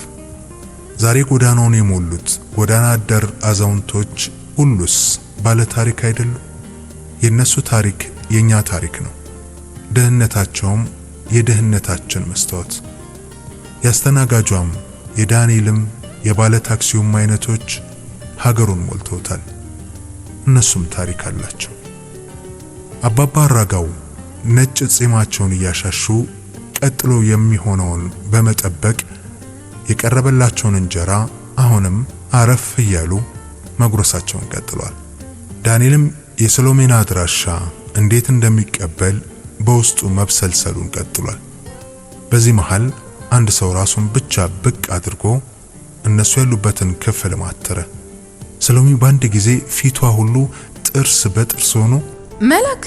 ዛሬ ጎዳናውን የሞሉት ጎዳና አደር አዛውንቶች ሁሉስ ባለ ታሪክ አይደሉ? የነሱ ታሪክ የኛ ታሪክ ነው። ደህንነታቸውም የደህንነታችን መስታወት። ያስተናጋጇም የዳንኤልም የባለ ታክሲውም አይነቶች ሀገሩን ሞልተውታል። እነሱም ታሪክ አላቸው። አባባ አራጋው ነጭ ጺማቸውን እያሻሹ ቀጥሎ የሚሆነውን በመጠበቅ የቀረበላቸውን እንጀራ አሁንም አረፍ እያሉ መጉረሳቸውን ቀጥሏል። ዳንኤልም የሰሎሜን አድራሻ እንዴት እንደሚቀበል በውስጡ መብሰልሰሉን ቀጥሏል። በዚህ መሃል አንድ ሰው ራሱን ብቻ ብቅ አድርጎ እነሱ ያሉበትን ክፍል ማተረ። ሰሎሜ በአንድ ጊዜ ፊቷ ሁሉ ጥርስ በጥርስ ሆኖ መላክ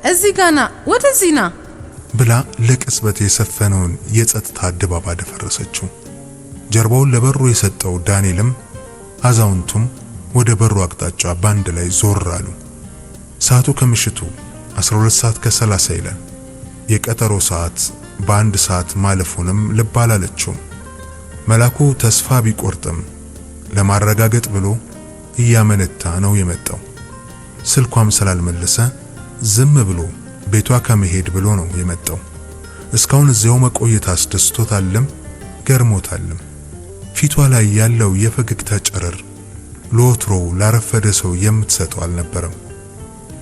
እዚህ ጋና ወደዚህ ና ብላ ለቅጽበት የሰፈነውን የጸጥታ ድባብ አደፈረሰችው። ጀርባውን ለበሩ የሰጠው ዳንኤልም አዛውንቱም ወደ በሩ አቅጣጫ ባንድ ላይ ዞር አሉ። ሰዓቱ ከምሽቱ 12:30 ይላል። የቀጠሮ ሰዓት በአንድ ሰዓት ማለፉንም ልብ አላለችው። መላኩ ተስፋ ቢቆርጥም ለማረጋገጥ ብሎ እያመነታ ነው የመጣው። ስልኳም ስላልመለሰ ዝም ብሎ ቤቷ ከመሄድ ብሎ ነው የመጣው። እስካሁን እዚያው መቆየት አስደስቶታልም ገርሞታልም። ፊቷ ላይ ያለው የፈገግታ ጨረር ለወትሮው ላረፈደ ሰው የምትሰጠው አልነበረም።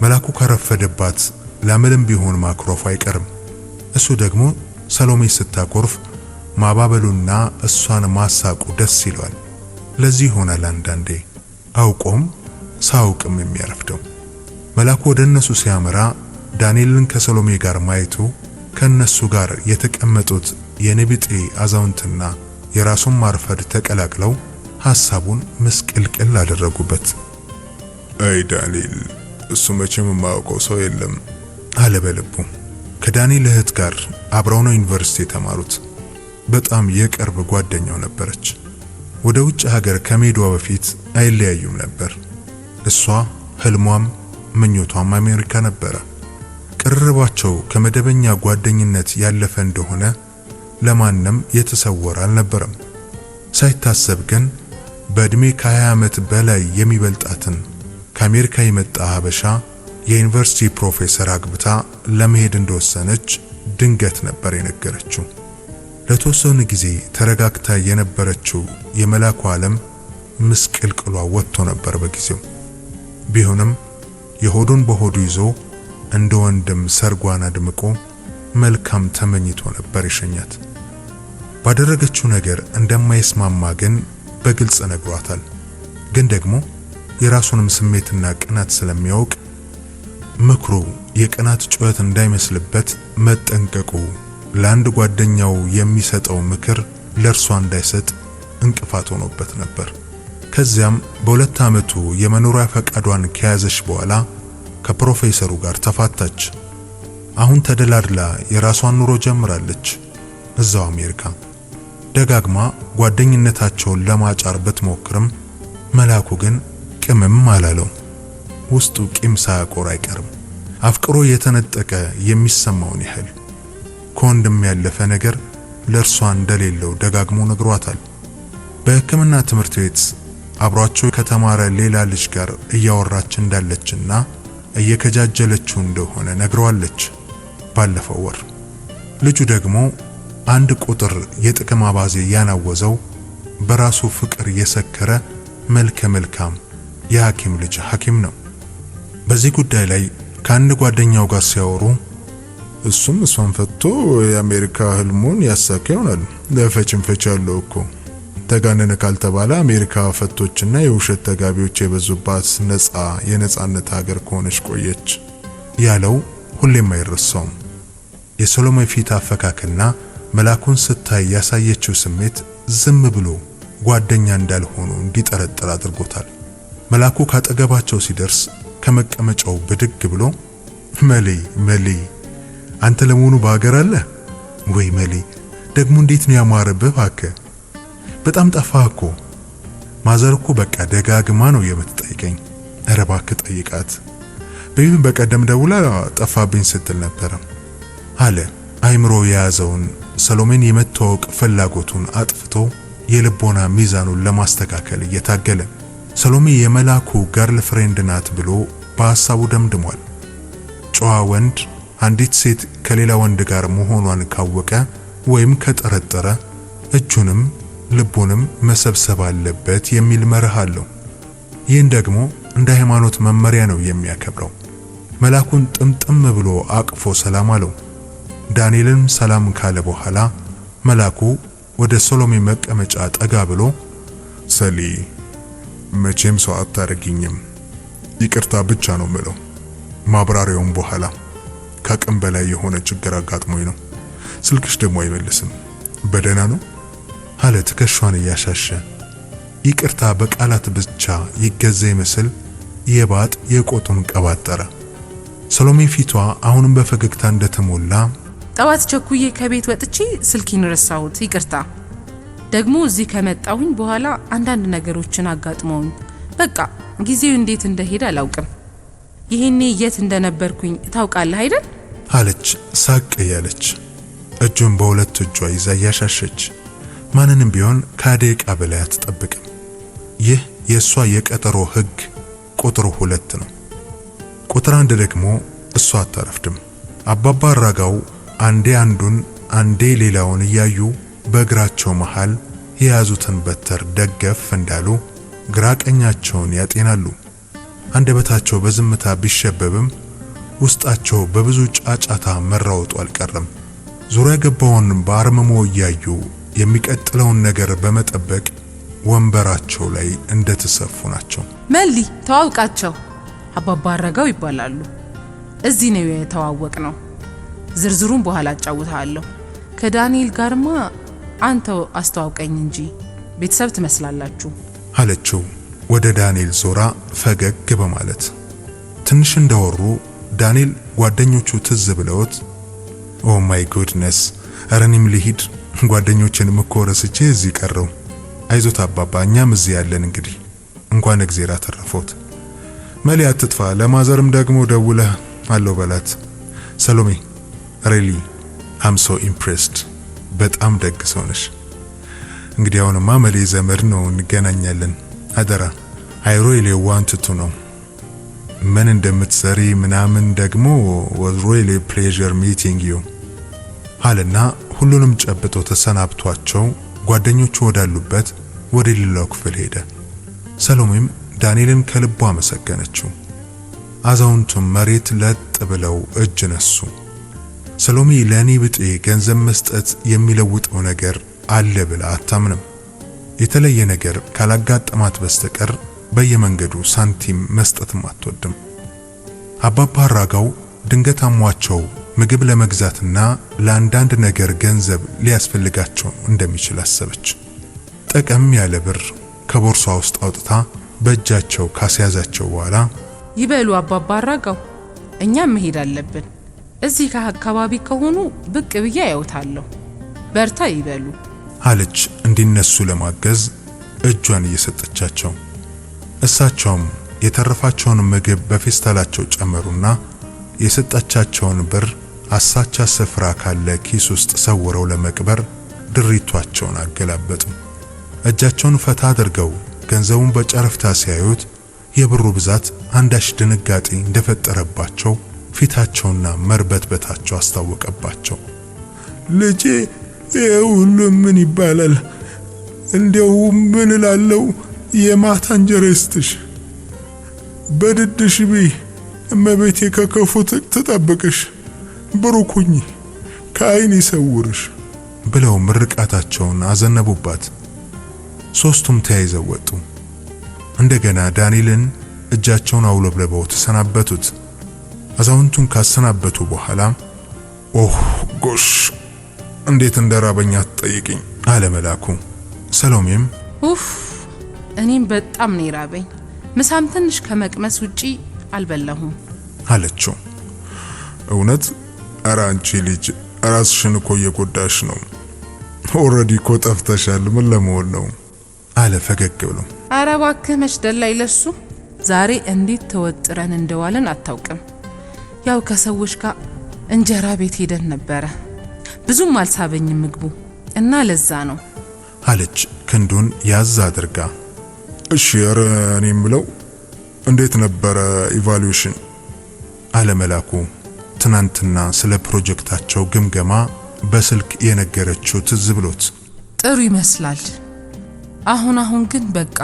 መላኩ ካረፈደባት ለምንም ቢሆን ማክሮፍ አይቀርም። እሱ ደግሞ ሰሎሜ ስታኮርፍ ማባበሉና እሷን ማሳቁ ደስ ይለዋል። ለዚህ ይሆናል አንዳንዴ አውቆም ሳውቅም የሚያረፍደው። መላኩ ወደ እነሱ ሲያመራ ዳንኤልን ከሰሎሜ ጋር ማየቱ ከነሱ ጋር የተቀመጡት የነቢጤ አዛውንትና የራሱን ማርፈድ ተቀላቅለው ሐሳቡን ምስቅልቅል አደረጉበት። አይ ዳንኤል፣ እሱ መቼም የማያውቀው ሰው የለም አለ በልቡ። ከዳንኤል እህት ጋር አብረው ነው ዩኒቨርሲቲ የተማሩት። በጣም የቅርብ ጓደኛው ነበረች። ወደ ውጭ ሀገር ከመሄዷ በፊት አይለያዩም ነበር። እሷ ህልሟም ምኞቷም አሜሪካ ነበረ። ቅርርባቸው ከመደበኛ ጓደኝነት ያለፈ እንደሆነ ለማንም የተሰወረ አልነበረም። ሳይታሰብ ግን በእድሜ ከ20 ዓመት በላይ የሚበልጣትን ከአሜሪካ የመጣ ሀበሻ የዩኒቨርሲቲ ፕሮፌሰር አግብታ ለመሄድ እንደወሰነች ድንገት ነበር የነገረችው። ለተወሰነ ጊዜ ተረጋግታ የነበረችው የመላኩ ዓለም ምስቅልቅሏ ወጥቶ ነበር በጊዜው። ቢሆንም የሆዱን በሆዱ ይዞ እንደ ወንድም ሰርጓን አድምቆ መልካም ተመኝቶ ነበር የሸኛት። ባደረገችው ነገር እንደማይስማማ ግን በግልጽ ነግሯታል። ግን ደግሞ የራሱንም ስሜትና ቅናት ስለሚያውቅ ምክሩ የቅናት ጩኸት እንዳይመስልበት መጠንቀቁ ለአንድ ጓደኛው የሚሰጠው ምክር ለእርሷ እንዳይሰጥ እንቅፋት ሆኖበት ነበር። ከዚያም በ2 ዓመቱ የመኖሪያ ፈቃዷን ከያዘች በኋላ ከፕሮፌሰሩ ጋር ተፋታች። አሁን ተደላድላ የራሷን ኑሮ ጀምራለች እዛው አሜሪካ። ደጋግማ ጓደኝነታቸውን ለማጫር ብትሞክርም መላኩ ግን ቅምም አላለው። ውስጡ ቂም ሳያቆር አይቀርም። አፍቅሮ የተነጠቀ የሚሰማውን ያህል ከወንድም ያለፈ ነገር ለእርሷ እንደሌለው ደጋግሞ ነግሯታል። በሕክምና ትምህርት ቤት አብሯቸው ከተማረ ሌላ ልጅ ጋር እያወራች እንዳለችና እየከጃጀለችው እንደሆነ ነግረዋለች ባለፈው ወር። ልጁ ደግሞ አንድ ቁጥር የጥቅም አባዜ ያናወዘው በራሱ ፍቅር የሰከረ መልከ መልካም የሐኪም ልጅ ሐኪም ነው። በዚህ ጉዳይ ላይ ከአንድ ጓደኛው ጋር ሲያወሩ እሱም እሷን ፈቶ የአሜሪካ ህልሙን ያሳካ ይሆናል። ለፈችም ፈች ያለው እኮ ተጋነነ ካልተባለ አሜሪካ ፈቶችና የውሸት ተጋቢዎች የበዙባት የነጻነት ሀገር ከሆነች ቆየች ያለው ሁሌም አይረሳውም። የሰሎሜ ፊት አፈካክና መላኩን ስታይ ያሳየችው ስሜት ዝም ብሎ ጓደኛ እንዳልሆኑ እንዲጠረጥር አድርጎታል። መላኩ ካጠገባቸው ሲደርስ ከመቀመጫው ብድግ ብሎ መሌ አንተ ለመሆኑ በሀገር አለ ወይ? መሌ ደግሞ እንዴት ነው ያማረብህ እባክህ፣ በጣም ጠፋህ እኮ። ማዘር እኮ በቃ ደጋግማ ነው የምትጠይቀኝ። ኧረ እባክህ ጠይቃት። ቤቢም በቀደም ደውላ ጠፋብኝ ስትል ነበር አለ። አይምሮ የያዘውን ሰሎሜን የመተዋወቅ ፍላጎቱን አጥፍቶ የልቦና ሚዛኑን ለማስተካከል እየታገለ ሰሎሜ የመላኩ ገርል ፍሬንድ ናት ብሎ በሐሳቡ ደምድሟል። ጨዋ ወንድ አንዲት ሴት ከሌላ ወንድ ጋር መሆኗን ካወቀ ወይም ከጠረጠረ እጁንም ልቡንም መሰብሰብ አለበት የሚል መርህ አለው። ይህን ደግሞ እንደ ሃይማኖት መመሪያ ነው የሚያከብረው። መላኩን ጥምጥም ብሎ አቅፎ ሰላም አለው። ዳንኤልን ሰላም ካለ በኋላ መላኩ ወደ ሰሎሜ መቀመጫ ጠጋ ብሎ ሰሊ መቼም ሰው አታረጊኝም፣ ይቅርታ ብቻ ነው ምለው። ማብራሪያውን በኋላ ከአቅም በላይ የሆነ ችግር አጋጥሞኝ ነው። ስልክሽ ደግሞ አይመልስም። በደህና ነው አለ ትከሻዋን እያሻሸ። ይቅርታ በቃላት ብቻ ይገዛ ይመስል የባጥ የቆጡን ቀባጠረ። ሰሎሜ ፊቷ አሁንም በፈገግታ እንደተሞላ ጠዋት ቸኩዬ ከቤት ወጥቼ ስልኬን ረሳሁት፣ ይቅርታ። ደግሞ እዚህ ከመጣሁኝ በኋላ አንዳንድ ነገሮችን አጋጥመውኝ በቃ ጊዜው እንዴት እንደሄደ አላውቅም። ይሄኔ የት እንደነበርኩኝ ታውቃለህ አይደል? አለች ሳቅ እያለች እጁን በሁለት እጇ ይዛ እያሻሸች። ማንንም ቢሆን ከደቂቃ በላይ አትጠብቅም። ይህ የእሷ የቀጠሮ ህግ ቁጥር 2 ነው። ቁጥር 1 ደግሞ እሷ አታረፍድም። አባባ አራጋው አንዴ አንዱን አንዴ ሌላውን እያዩ በእግራቸው መሃል የያዙትን በትር ደገፍ እንዳሉ ግራ ቀኛቸውን ያጤናሉ። አንደበታቸው በዝምታ ቢሸበብም ውስጣቸው በብዙ ጫጫታ መራወጡ አልቀረም። ዙሪያ ገባውን በአርምሞ እያዩ የሚቀጥለውን ነገር በመጠበቅ ወንበራቸው ላይ እንደተሰፉ ናቸው። መሊ ተዋውቃቸው፣ አባባ አራጋው ይባላሉ። እዚህ ነው የተዋወቅነው። ዝርዝሩን በኋላ አጫውታለሁ። ከዳንኤል ጋርማ አንተው አስተዋውቀኝ እንጂ ቤተሰብ ትመስላላችሁ አለችው ወደ ዳንኤል ዞራ ፈገግ በማለት። ትንሽ እንደወሩ ዳንኤል ጓደኞቹ ትዝ ብለውት ኦ ማይ ጉድነስ አረንም ልሂድ፣ ጓደኞችን መኮረስቼ እዚህ ቀረው። አይዞት አባባ እኛም እዚህ ያለን እንግዲህ እንኳን እግዚአብሔር አተረፎት። መሊ አትጥፋ፣ ለማዘርም ደግሞ ደውለህ አለው በላት። ሰሎሜ ሪሊ አም ሶ ኢምፕሬስድ፣ በጣም ደግ ሰው ነሽ። እንግዲህ አሁንማ መሊ ዘመድ ነው፣ እንገናኛለን። አደራ አይ ሪሊ ዋንት ቱ ኖ ምን እንደምትሰሪ ምናምን ደግሞ was really pleasure meeting you አለና ሁሉንም ጨብጦ ተሰናብቷቸው ጓደኞቹ ወዳሉበት ወደ ሌላው ክፍል ሄደ። ሰሎሜም ዳንኤልን ከልቧ አመሰገነችው። አዛውንቱም መሬት ለጥ ብለው እጅ ነሱ። ሰሎሜ ለኔ ብጤ ገንዘብ መስጠት የሚለውጠው ነገር አለ ብላ አታምንም። የተለየ ነገር ካላጋጠማት በስተቀር በየመንገዱ ሳንቲም መስጠትም አትወድም። አባባ አራጋው ድንገት አሟቸው ምግብ ለመግዛትና ለአንዳንድ ነገር ገንዘብ ሊያስፈልጋቸው እንደሚችል አሰበች። ጠቀም ያለ ብር ከቦርሷ ውስጥ አውጥታ በእጃቸው ካስያዛቸው በኋላ ይበሉ አባባ አራጋው፣ እኛም መሄድ አለብን። እዚህ ከአካባቢ ከሆኑ ብቅ ብዬ ያዩታለሁ። በርታ ይበሉ አለች እንዲነሱ ለማገዝ እጇን እየሰጠቻቸው። እሳቸውም የተረፋቸውን ምግብ በፌስታላቸው ጨመሩና የሰጣቻቸውን ብር አሳቻ ስፍራ ካለ ኪስ ውስጥ ሰውረው ለመቅበር ድሪቷቸውን አገላበጡ። እጃቸውን ፈታ አድርገው ገንዘቡን በጨረፍታ ሲያዩት የብሩ ብዛት አንዳች ድንጋጤ እንደፈጠረባቸው ፊታቸውና መርበትበታቸው አስታወቀባቸው። ልጄ ሁሉ ምን ይባላል? እንዴው ምን እላለው? የማታ እንጀራ ይስጥሽ፣ በድድሽ ቢ እመቤቴ ከክፉ ትጠብቅሽ፣ ብሩኩኝ ከዓይን ይሰውርሽ ብለው ምርቃታቸውን አዘነቡባት። ሶስቱም ተያይዘው ወጡ። እንደገና ዳንኤልን እጃቸውን አውለብልበው ተሰናበቱት። አዛውንቱን ካሰናበቱ በኋላ ጎሽ እንዴት እንደራበኛ አትጠይቅኝ አለ መላኩ። ሰሎሜም እኔም በጣም ነው የራበኝ፣ ምሳም ትንሽ ከመቅመስ ውጪ አልበላሁም አለችው። እውነት? ኧረ አንቺ ልጅ ራስሽን እኮ እየጎዳሽ ነው። ኦልሬዲ እኮ ጠፍተሻል። ምን ለመሆን ነው አለ ፈገግ ብሎ። ኧረ እባክህ መች ደላይ ለሱ። ዛሬ እንዴት ተወጥረን እንደዋልን አታውቅም። ያው ከሰዎች ጋር እንጀራ ቤት ሄደን ነበረ። ብዙም አልሳበኝም ምግቡ እና ለዛ ነው አለች ክንዱን ያዝ አድርጋ። እሺ ኧረ እኔም ብለው እንዴት ነበረ ኢቫሉዌሽን አለ መላኩ። ትናንትና ስለ ፕሮጀክታቸው ግምገማ በስልክ የነገረችው ትዝ ብሎት። ጥሩ ይመስላል። አሁን ግን በቃ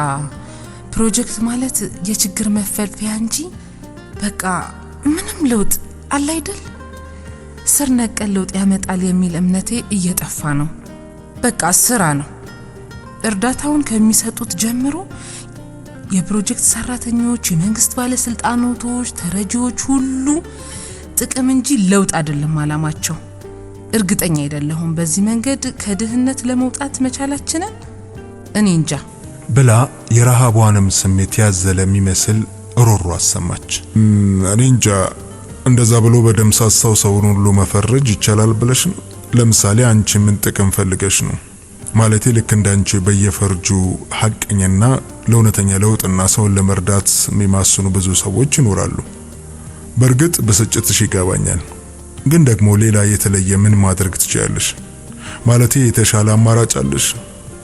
ፕሮጀክት ማለት የችግር መፈልፈያ እንጂ በቃ ምንም ለውጥ አለ አይደል? ስር ነቀል ለውጥ ያመጣል የሚል እምነቴ እየጠፋ ነው። በቃ ስራ ነው። እርዳታውን ከሚሰጡት ጀምሮ የፕሮጀክት ሰራተኞች፣ የመንግስት ባለስልጣናቶች፣ ተረጂዎች ሁሉ ጥቅም እንጂ ለውጥ አይደለም አላማቸው። እርግጠኛ አይደለሁም በዚህ መንገድ ከድህነት ለመውጣት መቻላችንን። እኔ እንጃ ብላ የረሃቧንም ስሜት ያዘለ የሚመስል ሮሮ አሰማች። እኔ እንጃ እንደዛ ብሎ በደምሳሳው ሰውን ሁሉ መፈረጅ ይቻላል ብለሽ ነው? ለምሳሌ አንቺ ምን ጥቅም ፈልገሽ ነው? ማለቴ ልክ እንዳንቺ በየፈርጁ ሐቀኛና ለእውነተኛ ለውጥና ሰውን ለመርዳት የሚማስኑ ብዙ ሰዎች ይኖራሉ። በእርግጥ ብስጭትሽ ይገባኛል። ግን ደግሞ ሌላ የተለየ ምን ማድረግ ትችያለሽ? ማለቴ የተሻለ አማራጭ አለሽ?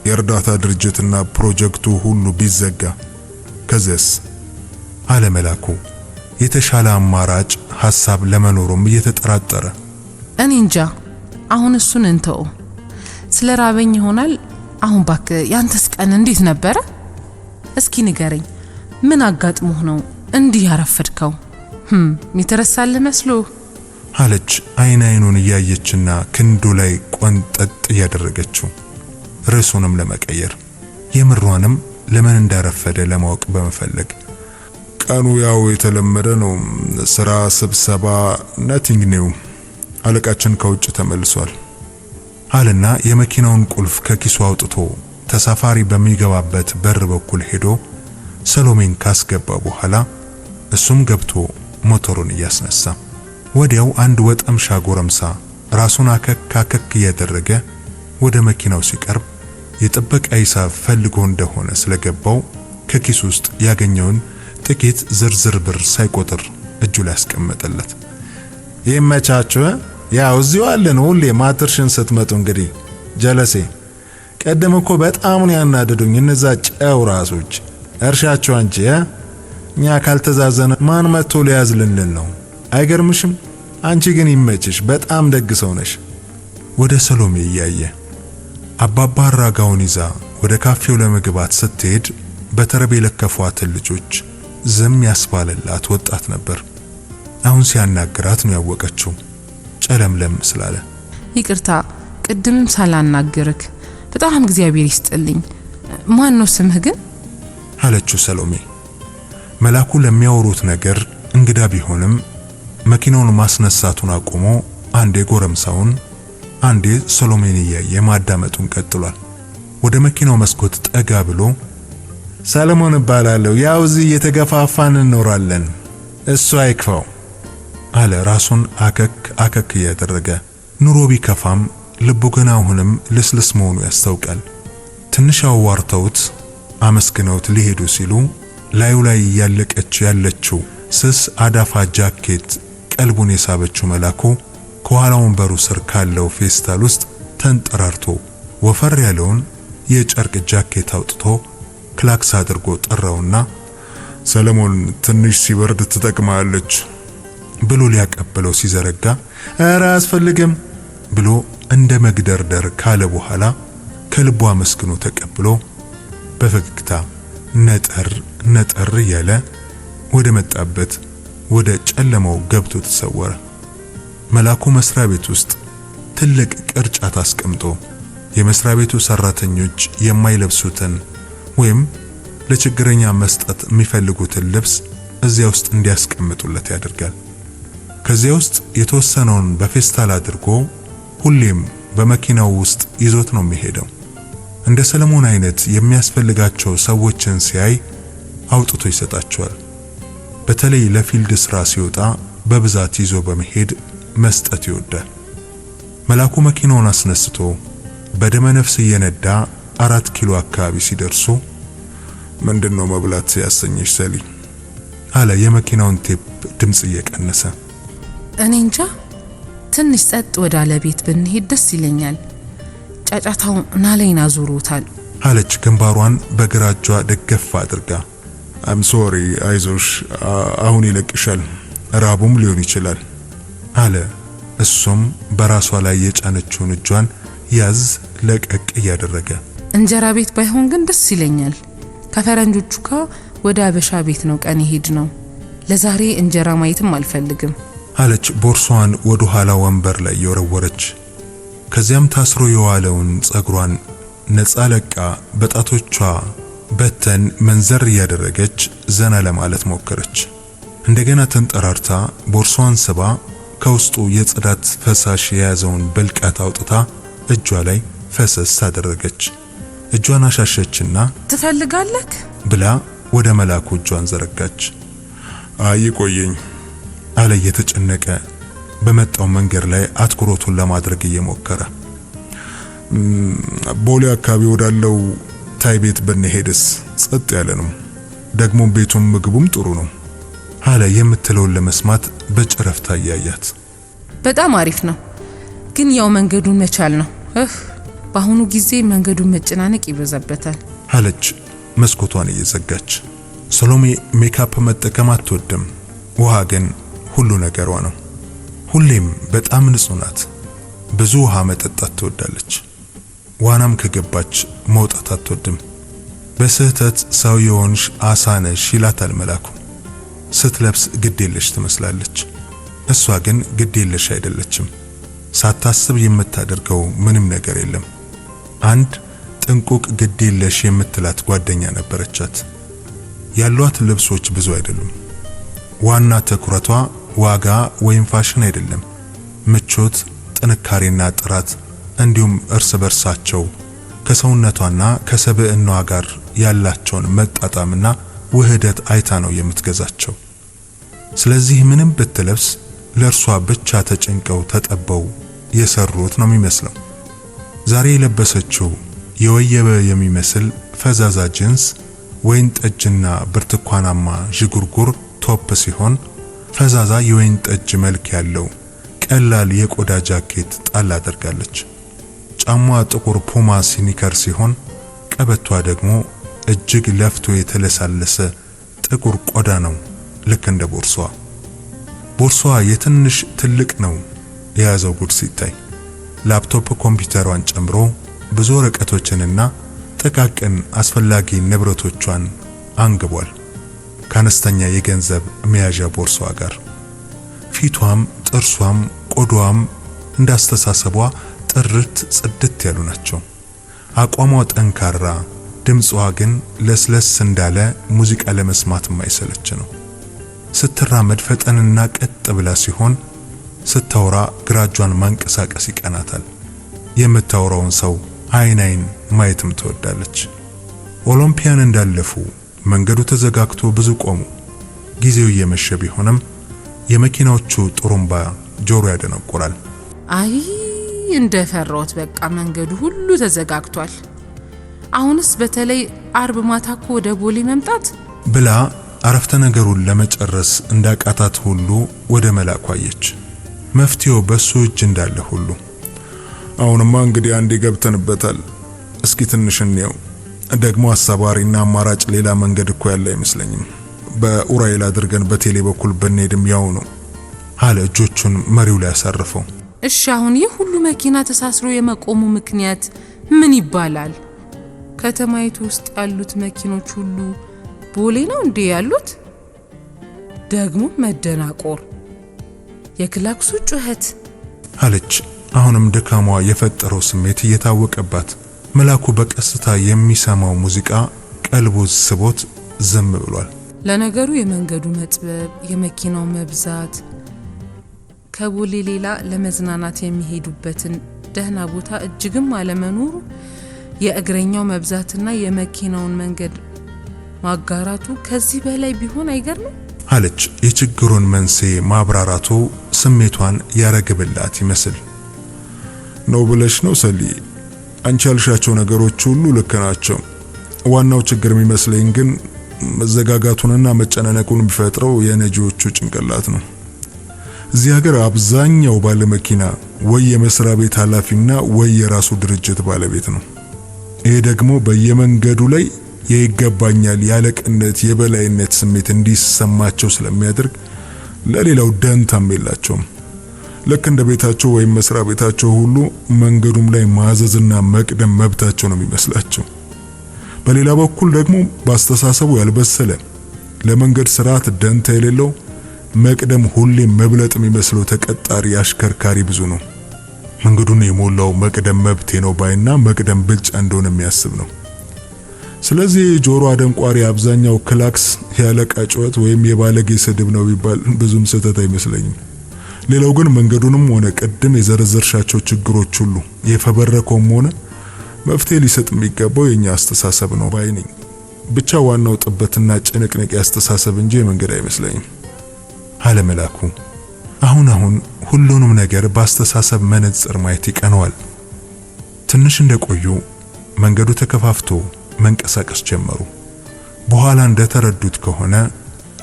የእርዳታ ድርጅትና ፕሮጀክቱ ሁሉ ቢዘጋ ከዚያስ? አለ መላኩ የተሻለ አማራጭ ሐሳብ ለመኖሩም እየተጠራጠረ። እኔ እንጃ አሁን እሱን እንተው። ስለ ራበኝ ይሆናል። አሁን ባክ ያንተስ ቀን እንዴት ነበረ? እስኪ ንገረኝ። ምን አጋጥሞህ ነው እንዲህ ያረፈድከው? ሚተረሳል መስሎ አለች አይኑን እያየችና ክንዱ ላይ ቆንጠጥ እያደረገችው ርዕሱንም ለመቀየር የምሯንም ለምን እንዳረፈደ ለማወቅ በመፈለግ። ቀኑ ያው የተለመደ ነው፣ ስራ፣ ስብሰባ፣ ናቲንግ ኒው። አለቃችን ከውጭ ተመልሷል አለና የመኪናውን ቁልፍ ከኪሱ አውጥቶ ተሳፋሪ በሚገባበት በር በኩል ሄዶ ሰሎሜን ካስገባ በኋላ እሱም ገብቶ ሞተሩን እያስነሳ ወዲያው አንድ ወጠምሻ ጎረምሳ ራሱን አከክ እያደረገ ወደ መኪናው ሲቀርብ የጥበቃ ሂሳብ ፈልጎ እንደሆነ ስለገባው ከኪሱ ውስጥ ያገኘውን ጥቂት ዝርዝር ብር ሳይቆጥር እጁ ላይ አስቀመጠለት። ይመቻችሁ፣ ያው እዚሁ አለን ሁሌ ማትርሽን ስትመጡ። እንግዲህ ጀለሴ ቀደም እኮ በጣም ነው ያናደዱኝ እነዛ ጨው ራሶች። እርሻቸው አንቺ እኛ ካልተዛዘነ ማን መጥቶ ሊያዝልልን ነው? አይገርምሽም? አንቺ ግን ይመችሽ፣ በጣም ደግ ሰው ነሽ። ወደ ሰሎሜ እያየ አባባ አራጋውን ይዛ ወደ ካፌው ለመግባት ስትሄድ በተረብ የለከፏትን ልጆች ዝም ያስባለላት ወጣት ነበር። አሁን ሲያናግራት ነው ያወቀችው፣ ጨለምለም ስላለ። ይቅርታ ቅድምም ሳላናግርክ በጣም እግዚአብሔር ይስጥልኝ። ማን ነው ስምህ ግን? አለችው ሰሎሜ። መላኩ ለሚያወሩት ነገር እንግዳ ቢሆንም መኪናውን ማስነሳቱን አቁሞ አንዴ ጎረምሳውን አንዴ ሰሎሜን እያየ ማዳመጡን ቀጥሏል። ወደ መኪናው መስኮት ጠጋ ብሎ ሰለሞን እባላለሁ፣ ያው እዚህ እየተገፋፋን እንኖራለን፣ እሱ አይክፋው አለ ራሱን አከክ እያደረገ። ኑሮ ቢከፋም ልቡ ግን አሁንም ልስልስ መሆኑ ያስታውቃል። ትንሽ አዋርተውት አመስግነውት ሊሄዱ ሲሉ ላዩ ላይ ያለቀች ያለችው ስስ አዳፋ ጃኬት ቀልቡን የሳበችው መላኩ ከኋላ ወንበሩ ስር ካለው ፌስታል ውስጥ ተንጠራርቶ ወፈር ያለውን የጨርቅ ጃኬት አውጥቶ ክላክስ አድርጎ ጠራውና ሰለሞን ትንሽ ሲበርድ ትጠቅማለች ብሎ ሊያቀበለው ሲዘረጋ ኧረ አያስፈልግም ብሎ እንደ መግደርደር ካለ በኋላ ከልቡ አመስግኖ ተቀብሎ በፈገግታ ነጠር እያለ ወደ መጣበት ወደ ጨለማው ገብቶ ተሰወረ። መላኩ መስሪያ ቤት ውስጥ ትልቅ ቅርጫት አስቀምጦ የመስሪያ ቤቱ ሰራተኞች የማይለብሱትን ወይም ለችግረኛ መስጠት የሚፈልጉትን ልብስ እዚያ ውስጥ እንዲያስቀምጡለት ያደርጋል። ከዚያ ውስጥ የተወሰነውን በፌስታል አድርጎ ሁሌም በመኪናው ውስጥ ይዞት ነው የሚሄደው። እንደ ሰለሞን አይነት የሚያስፈልጋቸው ሰዎችን ሲያይ አውጥቶ ይሰጣቸዋል። በተለይ ለፊልድ ስራ ሲወጣ በብዛት ይዞ በመሄድ መስጠት ይወዳል። መላኩ መኪናውን አስነስቶ በደመ ነፍስ እየነዳ 4 ኪሎ አካባቢ ሲደርሱ ምንድነው መብላት ያሰኘሽ ሰሊ አለ የመኪናውን ቴፕ ድምጽ እየቀነሰ። እኔ እንጃ ትንሽ ጸጥ ወዳለ ቤት ብንሄድ ደስ ይለኛል፣ ጫጫታው ናለይና ዙሮታል አለች ግንባሯን በግራ እጇ ደገፍ አድርጋ። አም ሶሪ አይዞሽ አሁን ይለቅሻል፣ ራቡም ሊሆን ይችላል አለ። እሱም በራሷ ላይ የጫነችውን እጇን ያዝ ለቀቅ እያደረገ እንጀራ ቤት ባይሆን ግን ደስ ይለኛል፣ ከፈረንጆቹ ጋር ወደ አበሻ ቤት ነው ቀን ይሄድ ነው፣ ለዛሬ እንጀራ ማየትም አልፈልግም አለች ቦርሷን ወደ ኋላ ወንበር ላይ የወረወረች። ከዚያም ታስሮ የዋለውን ጸጉሯን ነፃ ለቃ በጣቶቿ በተን መንዘር እያደረገች ዘና ለማለት ሞከረች። እንደገና ተንጠራርታ ቦርሷን ስባ ከውስጡ የጽዳት ፈሳሽ የያዘውን ብልቃት አውጥታ እጇ ላይ ፈሰስ አደረገች። እጇን አሻሸችና ትፈልጋለህ ብላ ወደ መላኩ እጇን ዘረጋች። አይ ቆየኝ አለ የተጨነቀ በመጣው መንገድ ላይ አትኩሮቱን ለማድረግ እየሞከረ። ቦሌ አካባቢ ወዳለው ታይ ቤት ብንሄድስ ጸጥ ያለ ነው፣ ደግሞ ቤቱም ምግቡም ጥሩ ነው አለ የምትለውን ለመስማት በጭረፍታ ያያት። በጣም አሪፍ ነው፣ ግን ያው መንገዱን መቻል ነው። በአሁኑ ጊዜ መንገዱን መጨናነቅ ይበዛበታል አለች መስኮቷን እየዘጋች። ሰሎሜ ሜካፕ መጠቀም አትወድም፣ ውሃ ግን ሁሉ ነገሯ ነው። ሁሌም በጣም ንጹህ ናት። ብዙ ውሃ መጠጣት ትወዳለች። ዋናም ከገባች መውጣት አትወድም። በስህተት ሰው የሆንሽ አሳ ነሽ ይላታል መላኩ። ስትለብስ ግዴለሽ ትመስላለች። እሷ ግን ግዴለሽ አይደለችም። ሳታስብ የምታደርገው ምንም ነገር የለም። አንድ ጥንቁቅ ግዴለሽ የምትላት ጓደኛ ነበረቻት። ያሏት ልብሶች ብዙ አይደሉም። ዋና ትኩረቷ ዋጋ ወይም ፋሽን አይደለም፣ ምቾት፣ ጥንካሬና ጥራት እንዲሁም እርስ በርሳቸው ከሰውነቷና ከሰብዕናዋ ጋር ያላቸውን መጣጣምና ውህደት አይታ ነው የምትገዛቸው። ስለዚህ ምንም ብትለብስ ለእርሷ ብቻ ተጨንቀው ተጠበው የሰሩት ነው የሚመስለው። ዛሬ የለበሰችው የወየበ የሚመስል ፈዛዛ ጂንስ ወይን ጠጅና ብርቱካናማ ዥጉርጉር ቶፕ ሲሆን ፈዛዛ የወይን ጠጅ መልክ ያለው ቀላል የቆዳ ጃኬት ጣል አድርጋለች። ጫማዋ ጥቁር ፑማ ስኒከር ሲሆን ቀበቷ ደግሞ እጅግ ለፍቶ የተለሳለሰ ጥቁር ቆዳ ነው፣ ልክ እንደ ቦርሷ። ቦርሷ የትንሽ ትልቅ ነው የያዘው ጉድ ሲታይ። ላፕቶፕ ኮምፒውተሯን ጨምሮ ብዙ ወረቀቶችንና ጥቃቅን አስፈላጊ ንብረቶቿን አንግቧል ከአነስተኛ የገንዘብ መያዣ ቦርሷ ጋር። ፊቷም ጥርሷም ቆዳዋም እንዳስተሳሰቧ ጥርት ጽድት ያሉ ናቸው። አቋሟ ጠንካራ፣ ድምጿ ግን ለስለስ እንዳለ ሙዚቃ ለመስማት የማይሰለች ነው። ስትራመድ ፈጠንና ቀጥ ብላ ሲሆን ስታወራ ግራ እጇን ማንቀሳቀስ ይቀናታል። የምታወራውን ሰው አይን አይን ማየትም ትወዳለች። ኦሎምፒያን እንዳለፉ መንገዱ ተዘጋግቶ ብዙ ቆሙ። ጊዜው እየመሸ ቢሆንም የመኪናዎቹ ጥሩምባ ጆሮ ያደነቁራል። አይ እንደፈራሁት በቃ መንገዱ ሁሉ ተዘጋግቷል። አሁንስ በተለይ አርብ ማታ እኮ ወደ ቦሌ መምጣት ብላ አረፍተ ነገሩን ለመጨረስ እንዳቃታት ሁሉ ወደ መላኩ አየች። መፍትሄው በሱ እጅ እንዳለ ሁሉ አሁንማ እንግዲህ አንዴ ገብተንበታል፣ እስኪ ትንሽ እንየው። ደግሞ አሳባሪና አማራጭ ሌላ መንገድ እኮ ያለ አይመስለኝም። በኡራኤል አድርገን በቴሌ በኩል ብንሄድም ያው ነው አለ እጆቹን መሪው ላይ አሳርፈው። እሺ አሁን ይህ ሁሉ መኪና ተሳስሮ የመቆሙ ምክንያት ምን ይባላል? ከተማይቱ ውስጥ ያሉት መኪኖች ሁሉ ቦሌ ነው እንዴ ያሉት? ደግሞ መደናቆር፣ የክላክሱ ጩኸት አለች። አሁንም ድካሟ የፈጠረው ስሜት እየታወቀባት መላኩ በቀስታ የሚሰማው ሙዚቃ ቀልቡ ስቦት ዝም ብሏል። ለነገሩ የመንገዱ መጥበብ፣ የመኪናው መብዛት፣ ከቦሌ ሌላ ለመዝናናት የሚሄዱበትን ደህና ቦታ እጅግም አለመኖሩ፣ የእግረኛው መብዛትና የመኪናውን መንገድ ማጋራቱ ከዚህ በላይ ቢሆን አይገርምም አለች። የችግሩን መንስኤ ማብራራቱ ስሜቷን ያረግብላት ይመስል ነው ብለሽ ነው ሰሊ? አንቺ ያልሻቸው ነገሮች ሁሉ ልክ ናቸው። ዋናው ችግር የሚመስለኝ ግን መዘጋጋቱንና መጨናነቁን ቢፈጥረው የነጂዎቹ ጭንቅላት ነው። እዚህ ሀገር አብዛኛው ባለ መኪና ወይ የመስሪያ ቤት ኃላፊና ወይ የራሱ ድርጅት ባለቤት ነው። ይሄ ደግሞ በየመንገዱ ላይ የይገባኛል ያለቅነት የበላይነት ስሜት እንዲሰማቸው ስለሚያደርግ ለሌላው ደንታም የላቸውም። ልክ እንደ ቤታቸው ወይም መስሪያ ቤታቸው ሁሉ መንገዱም ላይ ማዘዝና መቅደም መብታቸው ነው የሚመስላቸው። በሌላ በኩል ደግሞ በአስተሳሰቡ ያልበሰለ ለመንገድ ስርዓት ደንታ የሌለው መቅደም ሁሌ መብለጥ የሚመስለው ተቀጣሪ አሽከርካሪ ብዙ ነው። መንገዱን የሞላው መቅደም መብቴ ነው ባይና መቅደም ብልጫ እንደሆነ የሚያስብ ነው። ስለዚህ ጆሮ አደንቋሪ አብዛኛው ክላክስ ያለቃ ጩኸት ወይም የባለጌ ስድብ ነው ቢባል ብዙም ስህተት አይመስለኝም። ሌላው ግን መንገዱንም ሆነ ቅድም የዘረዘርሻቸው ችግሮች ሁሉ የፈበረከውም ሆነ መፍትሄ ሊሰጥ የሚገባው የኛ አስተሳሰብ ነው ባይ ነኝ። ብቻ ዋናው ጥበትና ጭንቅንቅ አስተሳሰብ እንጂ መንገድ አይመስለኝም አለ መላኩ። አሁን ሁሉንም ነገር በአስተሳሰብ መነጽር ማየት ይቀነዋል። ትንሽ እንደቆዩ መንገዱ ተከፋፍቶ መንቀሳቀስ ጀመሩ። በኋላ እንደተረዱት ከሆነ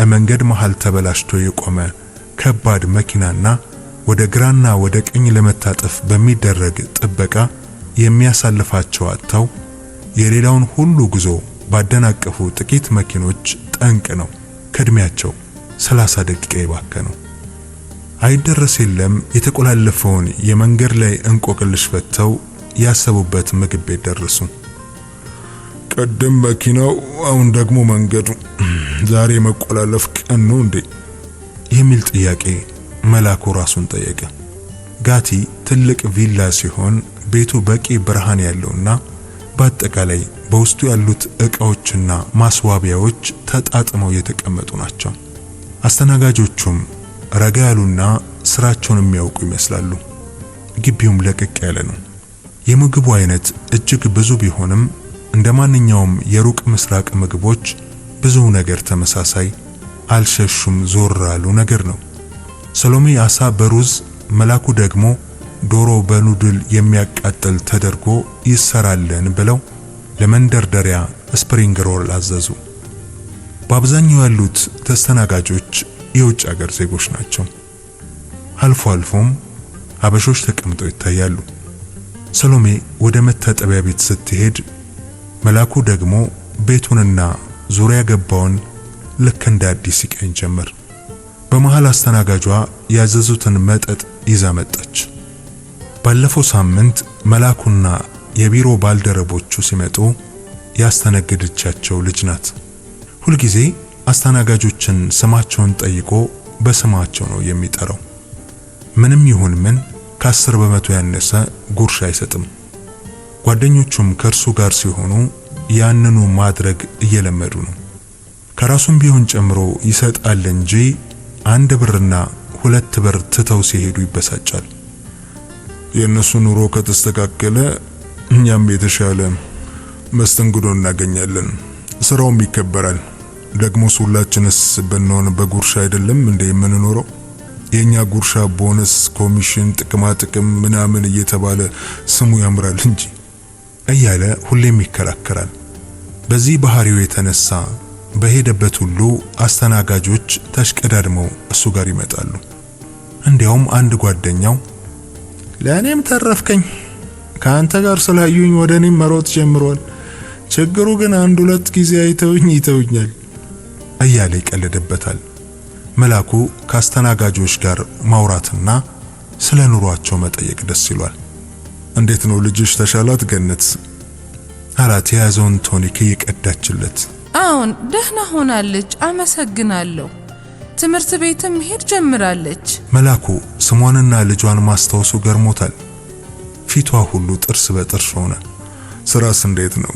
መንገድ መሃል ተበላሽቶ የቆመ ከባድ መኪናና ወደ ግራና ወደ ቀኝ ለመታጠፍ በሚደረግ ጥበቃ የሚያሳልፋቸው አጥተው የሌላውን ሁሉ ጉዞ ባደናቀፉ ጥቂት መኪኖች ጠንቅ ነው ከእድሜያቸው 30 ደቂቃ ይባከነው። አይደረስ የለም የተቆላለፈውን የመንገድ ላይ እንቆቅልሽ ፈተው ያሰቡበት ምግብ ቤት ደረሱ። ቀደም መኪናው አሁን ደግሞ መንገዱ፣ ዛሬ መቆላለፍ ቀን ነው እንዴ የሚል ጥያቄ መላኩ ራሱን ጠየቀ። ጋቲ ትልቅ ቪላ ሲሆን ቤቱ በቂ ብርሃን ያለውና በአጠቃላይ በውስጡ ያሉት ዕቃዎችና ማስዋቢያዎች ተጣጥመው የተቀመጡ ናቸው። አስተናጋጆቹም ረጋ ያሉና ስራቸውን የሚያውቁ ይመስላሉ። ግቢውም ለቅቅ ያለ ነው። የምግቡ አይነት እጅግ ብዙ ቢሆንም እንደማንኛውም የሩቅ ምስራቅ ምግቦች ብዙ ነገር ተመሳሳይ አልሸሹም ዞር ያሉ ነገር ነው። ሰሎሜ አሳ በሩዝ መላኩ ደግሞ ዶሮ በኑድል የሚያቃጥል ተደርጎ ይሰራልን ብለው ለመንደርደሪያ ስፕሪንግ ሮል አዘዙ። በአብዛኛው ያሉት ተስተናጋጆች የውጭ ሀገር ዜጎች ናቸው። አልፎ አልፎም አበሾች ተቀምጠው ይታያሉ። ሰሎሜ ወደ መታጠቢያ ቤት ስትሄድ መላኩ ደግሞ ቤቱንና ዙሪያ ገባውን ልክ እንደ አዲስ ይቀኝ ጀመር። በመሃል አስተናጋጇ ያዘዙትን መጠጥ ይዛ መጣች። ባለፈው ሳምንት መላኩና የቢሮ ባልደረቦቹ ሲመጡ ያስተናገደቻቸው ልጅ ናት። ሁልጊዜ አስተናጋጆችን ስማቸውን ጠይቆ በስማቸው ነው የሚጠራው። ምንም ይሁን ምን ከ10 በመቶ ያነሰ ጉርሻ አይሰጥም። ጓደኞቹም ከእርሱ ጋር ሲሆኑ ያንኑ ማድረግ እየለመዱ ነው። ከራሱም ቢሆን ጨምሮ ይሰጣል እንጂ 1 ብርና 2 ብር ትተው ሲሄዱ ይበሳጫል። የነሱ ኑሮ ከተስተካከለ እኛም የተሻለ መስተንግዶ እናገኛለን፣ ስራውም ይከበራል። ደግሞ ሁላችንስ ብንሆን በጉርሻ አይደለም እንደ የምንኖረው? የኛ ጉርሻ ቦነስ፣ ኮሚሽን፣ ጥቅማ ጥቅም ምናምን እየተባለ ስሙ ያምራል እንጂ እያለ ሁሌም ይከራከራል። በዚህ ባህሪው የተነሳ በሄደበት ሁሉ አስተናጋጆች ተሽቀዳድመው እሱ ጋር ይመጣሉ። እንዲያውም አንድ ጓደኛው ለእኔም ተረፍከኝ፣ ከአንተ ጋር ስላዩኝ ወደ እኔም መሮጥ ጀምሯል፣ ችግሩ ግን 1-2 ጊዜ አይተውኝ ይተውኛል እያለ ይቀልድበታል። መላኩ ከአስተናጋጆች ጋር ማውራትና ስለ ኑሯቸው መጠየቅ ደስ ይሏል። እንዴት ነው ልጅሽ ተሻላት ገነት? አላት የያዘውን ቶኒክ እየቀዳችለት። አሁን ደህና ሆናለች፣ አመሰግናለሁ። ትምህርት ቤትም ሄድ ጀምራለች። መላኩ ስሟንና ልጇን ማስታወሱ ገርሞታል። ፊቷ ሁሉ ጥርስ በጥርስ ሆነ። ስራስ እንዴት ነው?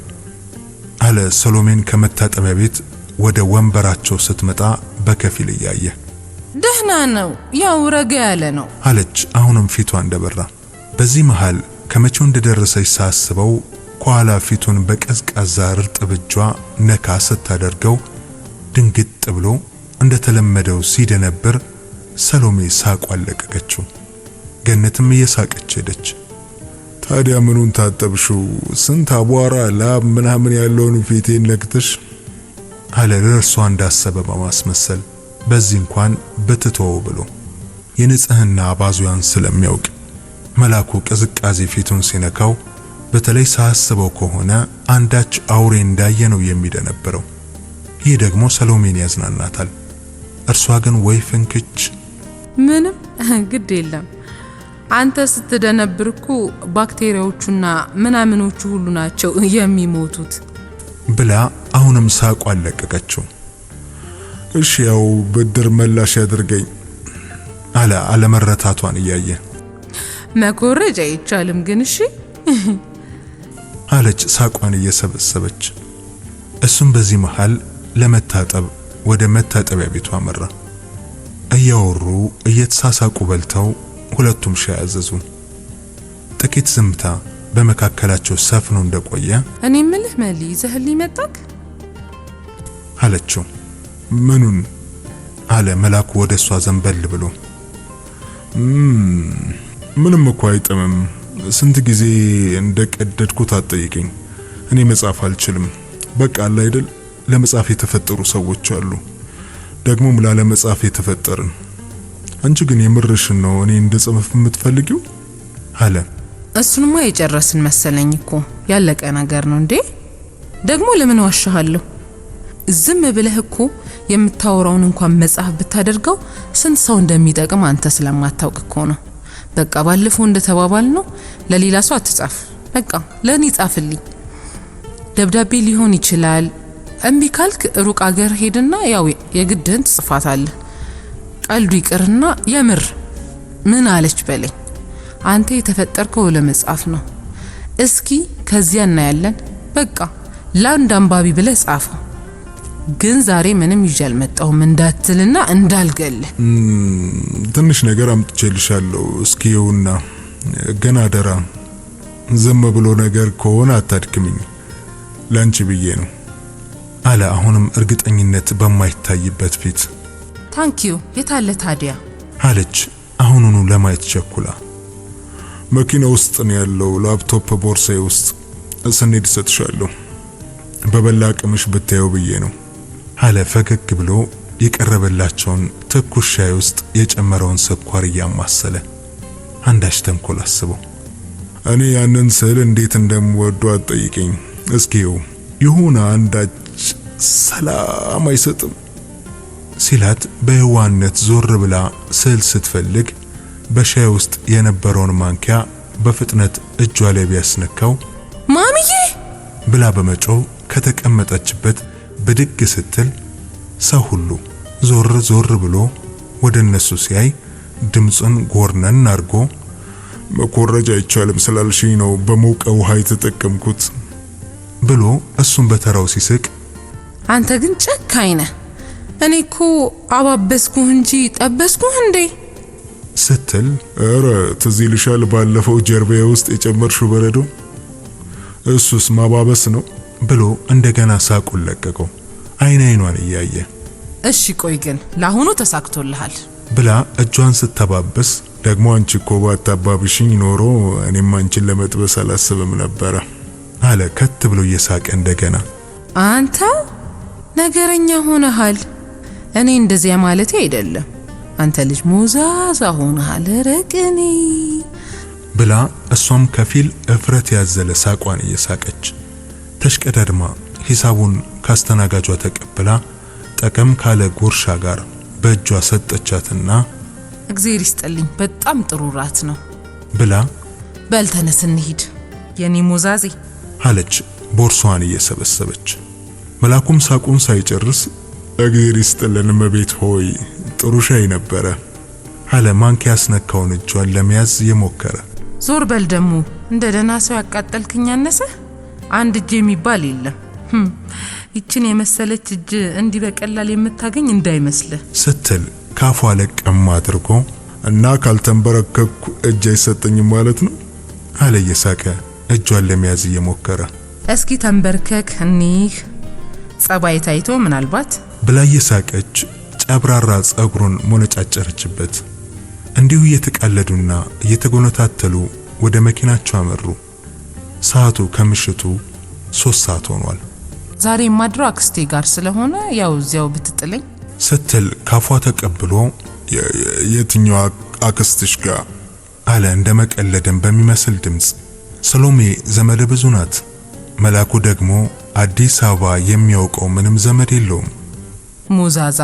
አለ ሰሎሜን ከመታጠቢያ ቤት ወደ ወንበራቸው ስትመጣ በከፊል እያየ። ደህና ነው፣ ያው ረጋ ያለ ነው አለች አሁንም ፊቷ እንደበራ። በዚህ መሃል ከመቼው እንደደረሰች ሳስበው ከኋላ ፊቱን በቀዝቃዛ እርጥብ እጇ ነካ ስታደርገው ድንግጥ ብሎ እንደተለመደው ሲደነብር ሰሎሜ ሳቋ አለቀቀችው። ገነትም እየሳቀች ሄደች። ታዲያ ምኑን ታጠብሽው? ስንት አቧራ ላብ ምናምን ያለውን ፊቴን ነክተሽ አለ ለእርሷ እንዳሰበ በማስመሰል በዚህ እንኳን በትተው ብሎ የንጽህና አባዙያን ስለሚያውቅ። መላኩ ቅዝቃዜ ፊቱን ሲነካው በተለይ ሳስበው ከሆነ አንዳች አውሬ እንዳየ ነው የሚደነበረው። ይህ ደግሞ ሰሎሜን ያዝናናታል። እርሷ ግን ወይ ፍንክች። ምንም ግድ የለም አንተ ስትደነብርኩ ባክቴሪያዎቹና ምናምኖቹ ሁሉ ናቸው የሚሞቱት ብላ አሁንም ሳቋ አለቀቀችው። እሺ ያው ብድር መላሽ ያድርገኝ አለ አለመረታቷን እያየ። መኮረጅ አይቻልም ግን እሺ አለች ሳቋን እየሰበሰበች። እሱም በዚህ መሃል ለመታጠብ ወደ መታጠቢያ ቤቱ አመራ። እያወሩ እየተሳሳቁ በልተው ሁለቱም ሻይ አዘዙ። ጥቂት ዝምታ በመካከላቸው ሰፍኖ እንደቆየ እኔ ምልህ መሊ ይዘህልኝ መጣክ አለችው። ምኑን? አለ መላኩ ወደ እሷ ዘንበል ብሎ። ምንም እኮ አይጥምም። ስንት ጊዜ እንደቀደድኩት አትጠይቀኝ። እኔ መጻፍ አልችልም። በቃ አለ አይደል ለመጻፍ የተፈጠሩ ሰዎች አሉ፣ ደግሞም ላለ መጻፍ የተፈጠርን። አንቺ ግን የምርሽን ነው እኔ እንደጽፍ የምትፈልጊው? አለ። እሱንማ የጨረስን መሰለኝ እኮ ያለቀ ነገር ነው እንዴ? ደግሞ ለምን ዋሻለሁ? ዝም ብለህ እኮ የምታወራውን እንኳን መጻፍ ብታደርገው ስንት ሰው እንደሚጠቅም አንተ ስለማታውቅ እኮ ነው። በቃ ባለፈው እንደተባባል ነው ለሌላ ሰው አትጻፍ፣ በቃ ለኔ ጻፍልኝ። ደብዳቤ ሊሆን ይችላል። እምቢ ካልክ ሩቅ አገር ሄድና ያው የግድህን ትጽፋታለህ። ቀልዱ ይቅርና የምር ምን አለች በለኝ። አንተ የተፈጠርከው ለመጻፍ ነው። እስኪ ከዚያ እናያለን። በቃ ለአንድ አንባቢ ብለህ ጻፈው። ግን ዛሬ ምንም ይዤ አልመጣሁም እንዳትልና እንዳልገልህ። ትንሽ ነገር አምጥቼልሻለሁ እስኪውና ገና አደራ ዝም ብሎ ነገር ከሆነ አታድክሚኝ፣ ላንቺ ብዬ ነው አለ አሁንም እርግጠኝነት በማይታይበት ፊት። ታንኪዩ የታለ ታዲያ አለች አሁኑኑ ለማየት ቸኩላ። መኪና ውስጥ ነው ያለው፣ ላፕቶፕ ቦርሳዬ ውስጥ ስንሄድ ሰጥሻለሁ፣ በበላ አቅምሽ ብታየው ብዬ ነው አለ ፈገግ ብሎ የቀረበላቸውን ትኩስ ሻይ ውስጥ የጨመረውን ስኳር እያማሰለ። አንዳች ተንኮል አስበው። እኔ ያንን ስዕል እንዴት እንደምወደው አትጠይቀኝ፣ እስኪው ይሁን አንዳች ሰላም አይሰጥም ሲላት በየዋነት ዞር ብላ ስዕል ስትፈልግ በሻይ ውስጥ የነበረውን ማንኪያ በፍጥነት እጇ ላይ ቢያስነካው ማሚዬ ብላ በመጮህ ከተቀመጠችበት ብድግ ስትል ሰው ሁሉ ዞር ዞር ብሎ ወደ እነሱ ሲያይ ድምጹን ጎርነን አርጎ መኮረጃ አይቻልም ስላልሽኝ ነው በሞቀ ውሃ የተጠቀምኩት ብሎ እሱን በተራው ሲስቅ አንተ ግን ጨካኝ ነህ። እኔ እኮ አባበስኩህ እንጂ ጠበስኩህ እንዴ ስትል ኧረ ትዝ ይልሻል ባለፈው ጀርባዬ ውስጥ የጨመርሽው በረዶ እሱስ ማባበስ ነው ብሎ እንደገና ሳቁን ለቀቀው አይኗን እያየ። እሺ ቆይ ግን ለአሁኑ ተሳክቶልሃል ብላ እጇን ስተባበስ ደግሞ አንቺ እኮ ባታባብሽኝ ኖሮ እኔም አንቺን ለመጥበስ አላስብም ነበር አለ ከት ብሎ እየሳቀ እንደገና። አንተ ነገረኛ ሆነሃል። እኔ እንደዚያ ማለቴ አይደለም። አንተ ልጅ ሞዛዛ ሆነሃል ረቅኔ ብላ እሷም ከፊል እፍረት ያዘለ ሳቋን እየሳቀች ተሽቀዳድማ ሂሳቡን ካስተናጋጇ ተቀብላ ጠቀም ካለ ጉርሻ ጋር በእጇ ሰጠቻትና እግዚአብሔር ይስጥልኝ በጣም ጥሩ ራት ነው ብላ በል ተነስ እንሂድ የኔ ሞዛዜ አለች ቦርሷን እየሰበሰበች። መላኩም ሳቁን ሳይጨርስ እግዚአብሔር ይስጥልን እመቤት ሆይ ጥሩ ሻይ ነበረ አለ ማንኪያ ያስነካውን እጇን ለመያዝ የሞከረ። ዞር በል ደሞ እንደ ደህና ሰው ያቃጠልክኝ አነሰ። አንድ እጅ የሚባል የለም። ይችን የመሰለች እጅ እንዲህ በቀላል የምታገኝ እንዳይመስልህ ስትል ካፏ ለቀም አድርጎ እና ካልተንበረከኩ እጅ አይሰጠኝም ማለት ነው አለ እየሳቀ እጇን ለመያዝ እየሞከረ። እስኪ ተንበርከክ እኒህ ጸባይ ታይቶ ምናልባት ብላ እየሳቀች ጨብራራ ጸጉሩን ሞነጫጨረችበት። እንዲሁ እየተቃለዱና እየተጎነታተሉ ወደ መኪናቸው አመሩ። ሰዓቱ ከምሽቱ 3 ሰዓት ሆኗል። ዛሬ ማድሮ አክስቴ ጋር ስለሆነ ያው እዚያው ብትጥለኝ ስትል ካፏ ተቀብሎ የትኛው አክስትሽ ጋር አለ እንደመቀለደም በሚመስል ድምጽ። ሰሎሜ ዘመድ ብዙ ናት። መላኩ ደግሞ አዲስ አበባ የሚያውቀው ምንም ዘመድ የለውም። ሞዛዛ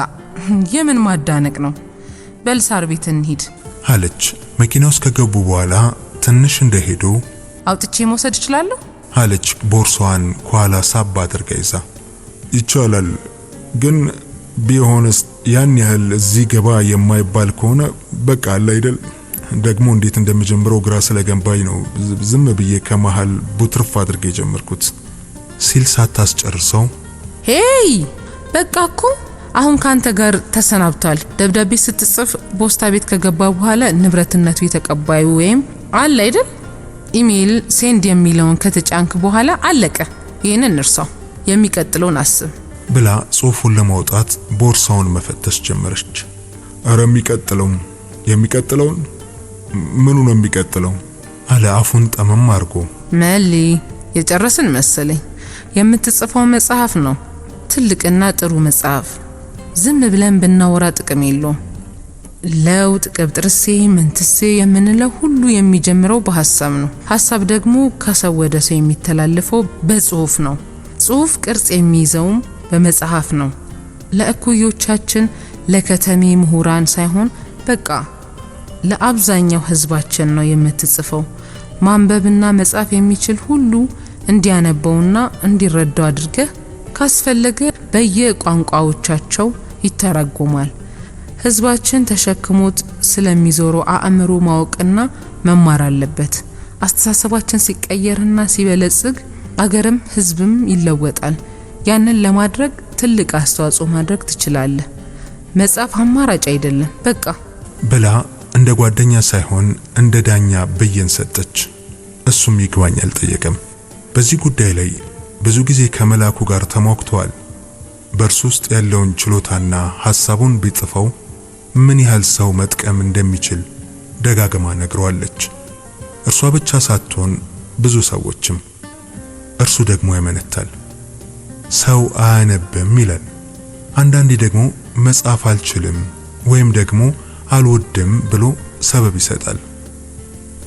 የምን ማዳነቅ ነው? በልሳር ቤት እንሂድ አለች። መኪና ውስጥ ከገቡ በኋላ ትንሽ እንደሄዱ አውጥቼ መውሰድ እችላለሁ አለች ቦርሷን ከኋላ ሳብ አድርጋ ይዛ። ይቻላል ግን ቢሆንስ ያን ያህል እዚህ ገባ የማይባል ከሆነ በቃ አለ አይደል። ደግሞ እንዴት እንደምጀምረው ግራ ስለገባኝ ነው ዝም ብዬ ከመሃል ቡትርፍ አድርጌ ጀመርኩት ሲል ሳታስጨርሰው ሄይ በቃ እኮ አሁን ካንተ ጋር ተሰናብቷል። ደብዳቤ ስትጽፍ ፖስታ ቤት ከገባ በኋላ ንብረትነቱ የተቀባዩ ወይም አለ አይደል ኢሜል ሴንድ የሚለውን ከተጫንክ በኋላ አለቀ። ይሄንን እርሳው፣ የሚቀጥለውን አስብ ብላ ጽሑፉን ለማውጣት ቦርሳውን መፈተሽ ጀመረች። አረ የሚቀጥለውን ምኑ ነው የሚቀጥለው አለ አፉን ጠመም አድርጎ። መሊ የጨረስን መሰለኝ። የምትጽፈው መጽሐፍ ነው፣ ትልቅና ጥሩ መጽሐፍ። ዝም ብለን ብናወራ ጥቅም የለውም። ለውጥ ቅብጥርሴ ምንትሴ የምንለው ሁሉ የሚጀምረው በሐሳብ ነው። ሐሳብ ደግሞ ከሰው ወደ ሰው የሚተላለፈው በጽሁፍ ነው። ጽሁፍ ቅርጽ የሚይዘውም በመጽሐፍ ነው። ለእኩዮቻችን ለከተሜ ምሁራን ሳይሆን በቃ ለአብዛኛው ህዝባችን ነው የምትጽፈው። ማንበብና መጻፍ የሚችል ሁሉ እንዲያነበውና እንዲረዳው አድርገህ ካስፈለገ በየቋንቋዎቻቸው ይተረጎማል። ህዝባችን ተሸክሞት ስለሚዞረው አእምሮ ማወቅና መማር አለበት። አስተሳሰባችን ሲቀየርና ሲበለጽግ አገርም ህዝብም ይለወጣል። ያንን ለማድረግ ትልቅ አስተዋጽኦ ማድረግ ትችላለህ። መጻፍ አማራጭ አይደለም በቃ ብላ እንደ ጓደኛ ሳይሆን እንደ ዳኛ ብይን ሰጠች። እሱም ይግባኝ አልጠየቀም። በዚህ ጉዳይ ላይ ብዙ ጊዜ ከመላኩ ጋር ተሟግተዋል። በእርሱ ውስጥ ያለውን ችሎታና ሐሳቡን ቢጽፈው ምን ያህል ሰው መጥቀም እንደሚችል ደጋግማ ነግረዋለች። እርሷ ብቻ ሳትሆን ብዙ ሰዎችም። እርሱ ደግሞ ያመነታል። ሰው አያነብም ይላል። አንዳንዴ ደግሞ መጻፍ አልችልም ወይም ደግሞ አልወድም ብሎ ሰበብ ይሰጣል።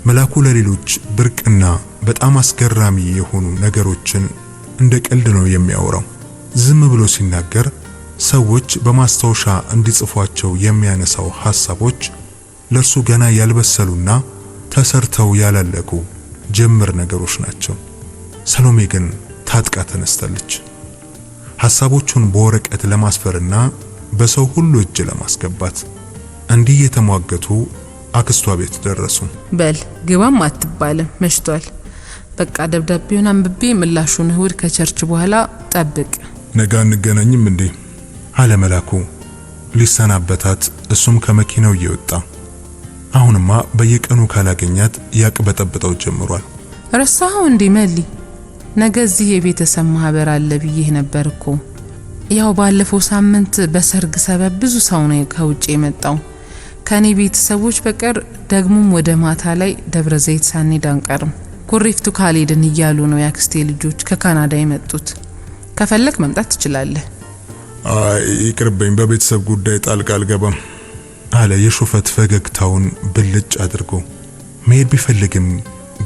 መላኩ ለሌሎች ብርቅና በጣም አስገራሚ የሆኑ ነገሮችን እንደ ቀልድ ነው የሚያወራው። ዝም ብሎ ሲናገር ሰዎች በማስታወሻ እንዲጽፏቸው የሚያነሳው ሐሳቦች ለርሱ ገና ያልበሰሉና ተሰርተው ያላለቁ ጅምር ነገሮች ናቸው። ሰሎሜ ግን ታጥቃ ተነስታለች። ሐሳቦቹን በወረቀት ለማስፈርና በሰው ሁሉ እጅ ለማስገባት። እንዲህ የተሟገቱ አክስቷ ቤት ደረሱ። በል ግባም አትባልም መሽቷል። በቃ ደብዳቤውን አንብቤ ምላሹን እሁድ ከቸርች በኋላ ጠብቅ ነገ አንገናኝም እንዴ? አለ መላኩ ሊሰናበታት እሱም ከመኪናው እየወጣ። አሁንማ በየቀኑ ካላገኛት ያቅበጠብጠው ጀምሯል። ረሳኸው እንዴ መሊ? ነገ እዚህ የቤተሰብ ማህበር አለ ብዬህ ነበር እኮ። ያው ባለፈው ሳምንት በሰርግ ሰበብ ብዙ ሰው ነው ከውጭ የመጣው ከኔ ቤተሰቦች በቀር። ደግሞም ወደ ማታ ላይ ደብረ ዘይት ሳንሄድ አንቀርም። ኩሪፍቱ ካልሄድን እያሉ ነው ያክስቴ ልጆች ከካናዳ የመጡት። ከፈለክ መምጣት ትችላለህ። አይ ይቅርብኝ፣ በቤተሰብ ጉዳይ ጣልቃ አልገባም አለ የሹፈት ፈገግታውን ብልጭ አድርጎ። መሄድ ቢፈልግም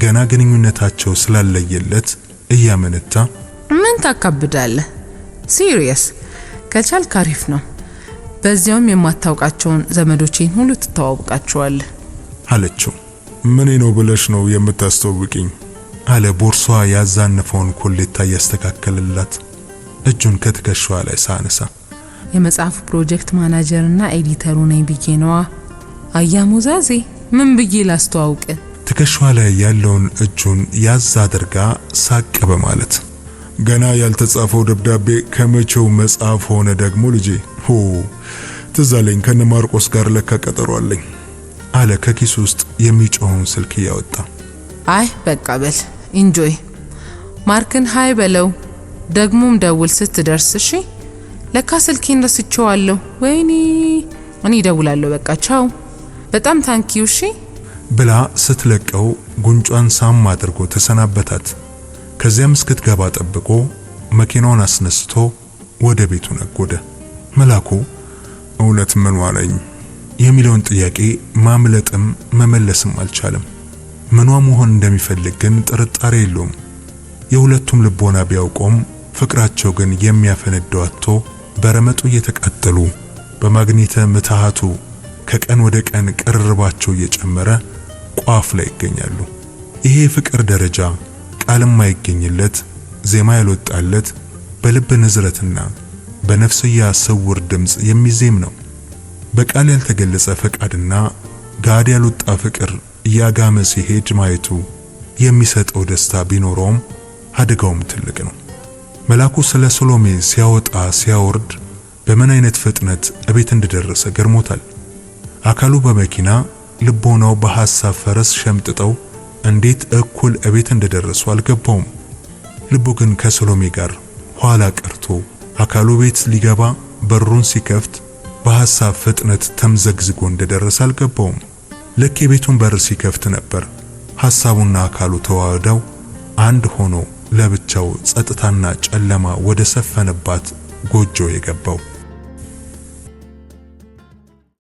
ገና ግንኙነታቸው ስላለየለት እያመነታ ምን ታካብዳለህ? ሲሪየስ ከቻልክ አሪፍ ነው። በዚያውም የማታውቃቸውን ዘመዶቼን ሁሉ ትተዋውቃቸዋለህ አለችው። ምን ነው ብለሽ ነው የምታስተዋውቂኝ? አለ ቦርሷ ያዛነፈውን ኮሌታ ያስተካከለላት እጁን ከትከሻዋ ላይ ሳነሳ። የመጽሐፉ ፕሮጀክት ማናጀርና ኤዲተሩ ነኝ ብዬ ነዋ። አያሙዛዜ ምን ብዬ ላስተዋውቅ? ትከሻዋ ላይ ያለውን እጁን ያዝ አድርጋ ሳቅ በማለት ገና ያልተጻፈው ደብዳቤ ከመቼው መጽሐፍ ሆነ ደግሞ ልጄ? ሆ ትዝ አለኝ፣ ከነ ማርቆስ ጋር ለካ ቀጠሮ አለኝ አለ ከኪሱ ውስጥ የሚጮኸውን ስልክ እያወጣ። አይ በቃ በል ኢንጆይ። ማርክን ሃይ በለው፣ ደግሞም ደውል ስትደርስ እሺ። ለካ ስልኬን ረስቼዋለሁ። ወይኔ እኔ እደውላለሁ። በቃ ቻው፣ በጣም ታንኪዩ እሺ ብላ ስትለቀው ጉንጯን ሳም አድርጎ ተሰናበታት። ከዚያም እስክትገባ ጠብቆ መኪናውን አስነስቶ ወደ ቤቱ ነጎደ። መላኩ እውነት ምን ዋለኝ የሚለውን ጥያቄ ማምለጥም መመለስም አልቻለም። ምኗ መሆን እንደሚፈልግ ግን ጥርጣሬ የለውም። የሁለቱም ልቦና ቢያውቆም ፍቅራቸው ግን የሚያፈነደው አጥቶ በረመጡ እየተቃጠሉ በማግኔተ ምትሃቱ ከቀን ወደ ቀን ቅርርባቸው እየጨመረ ቋፍ ላይ ይገኛሉ። ይሄ ፍቅር ደረጃ ቃልም ማይገኝለት ዜማ ያልወጣለት በልብ ንዝረትና በነፍስያ ስውር ድምጽ የሚዜም ነው። በቃል ያልተገለጸ ፈቃድና ጋድ ያልወጣ ፍቅር እያጋመ ሲሄድ ማየቱ የሚሰጠው ደስታ ቢኖረውም አደጋውም ትልቅ ነው። መላኩ ስለ ሰሎሜ ሲያወጣ ሲያወርድ በምን አይነት ፍጥነት እቤት እንደደረሰ ገርሞታል። አካሉ በመኪና ልቦናው በሐሳብ ፈረስ ሸምጥጠው እንዴት እኩል እቤት እንደደረሱ አልገባውም። ልቡ ግን ከሰሎሜ ጋር ኋላ ቀርቶ አካሉ ቤት ሊገባ በሩን ሲከፍት በሐሳብ ፍጥነት ተምዘግዝጎ እንደደረሰ አልገባውም። ልክ የቤቱን በር ሲከፍት ነበር ሐሳቡና አካሉ ተዋህደው አንድ ሆኖ ለብቻው ጸጥታና ጨለማ ወደ ሰፈነባት ጎጆ የገባው።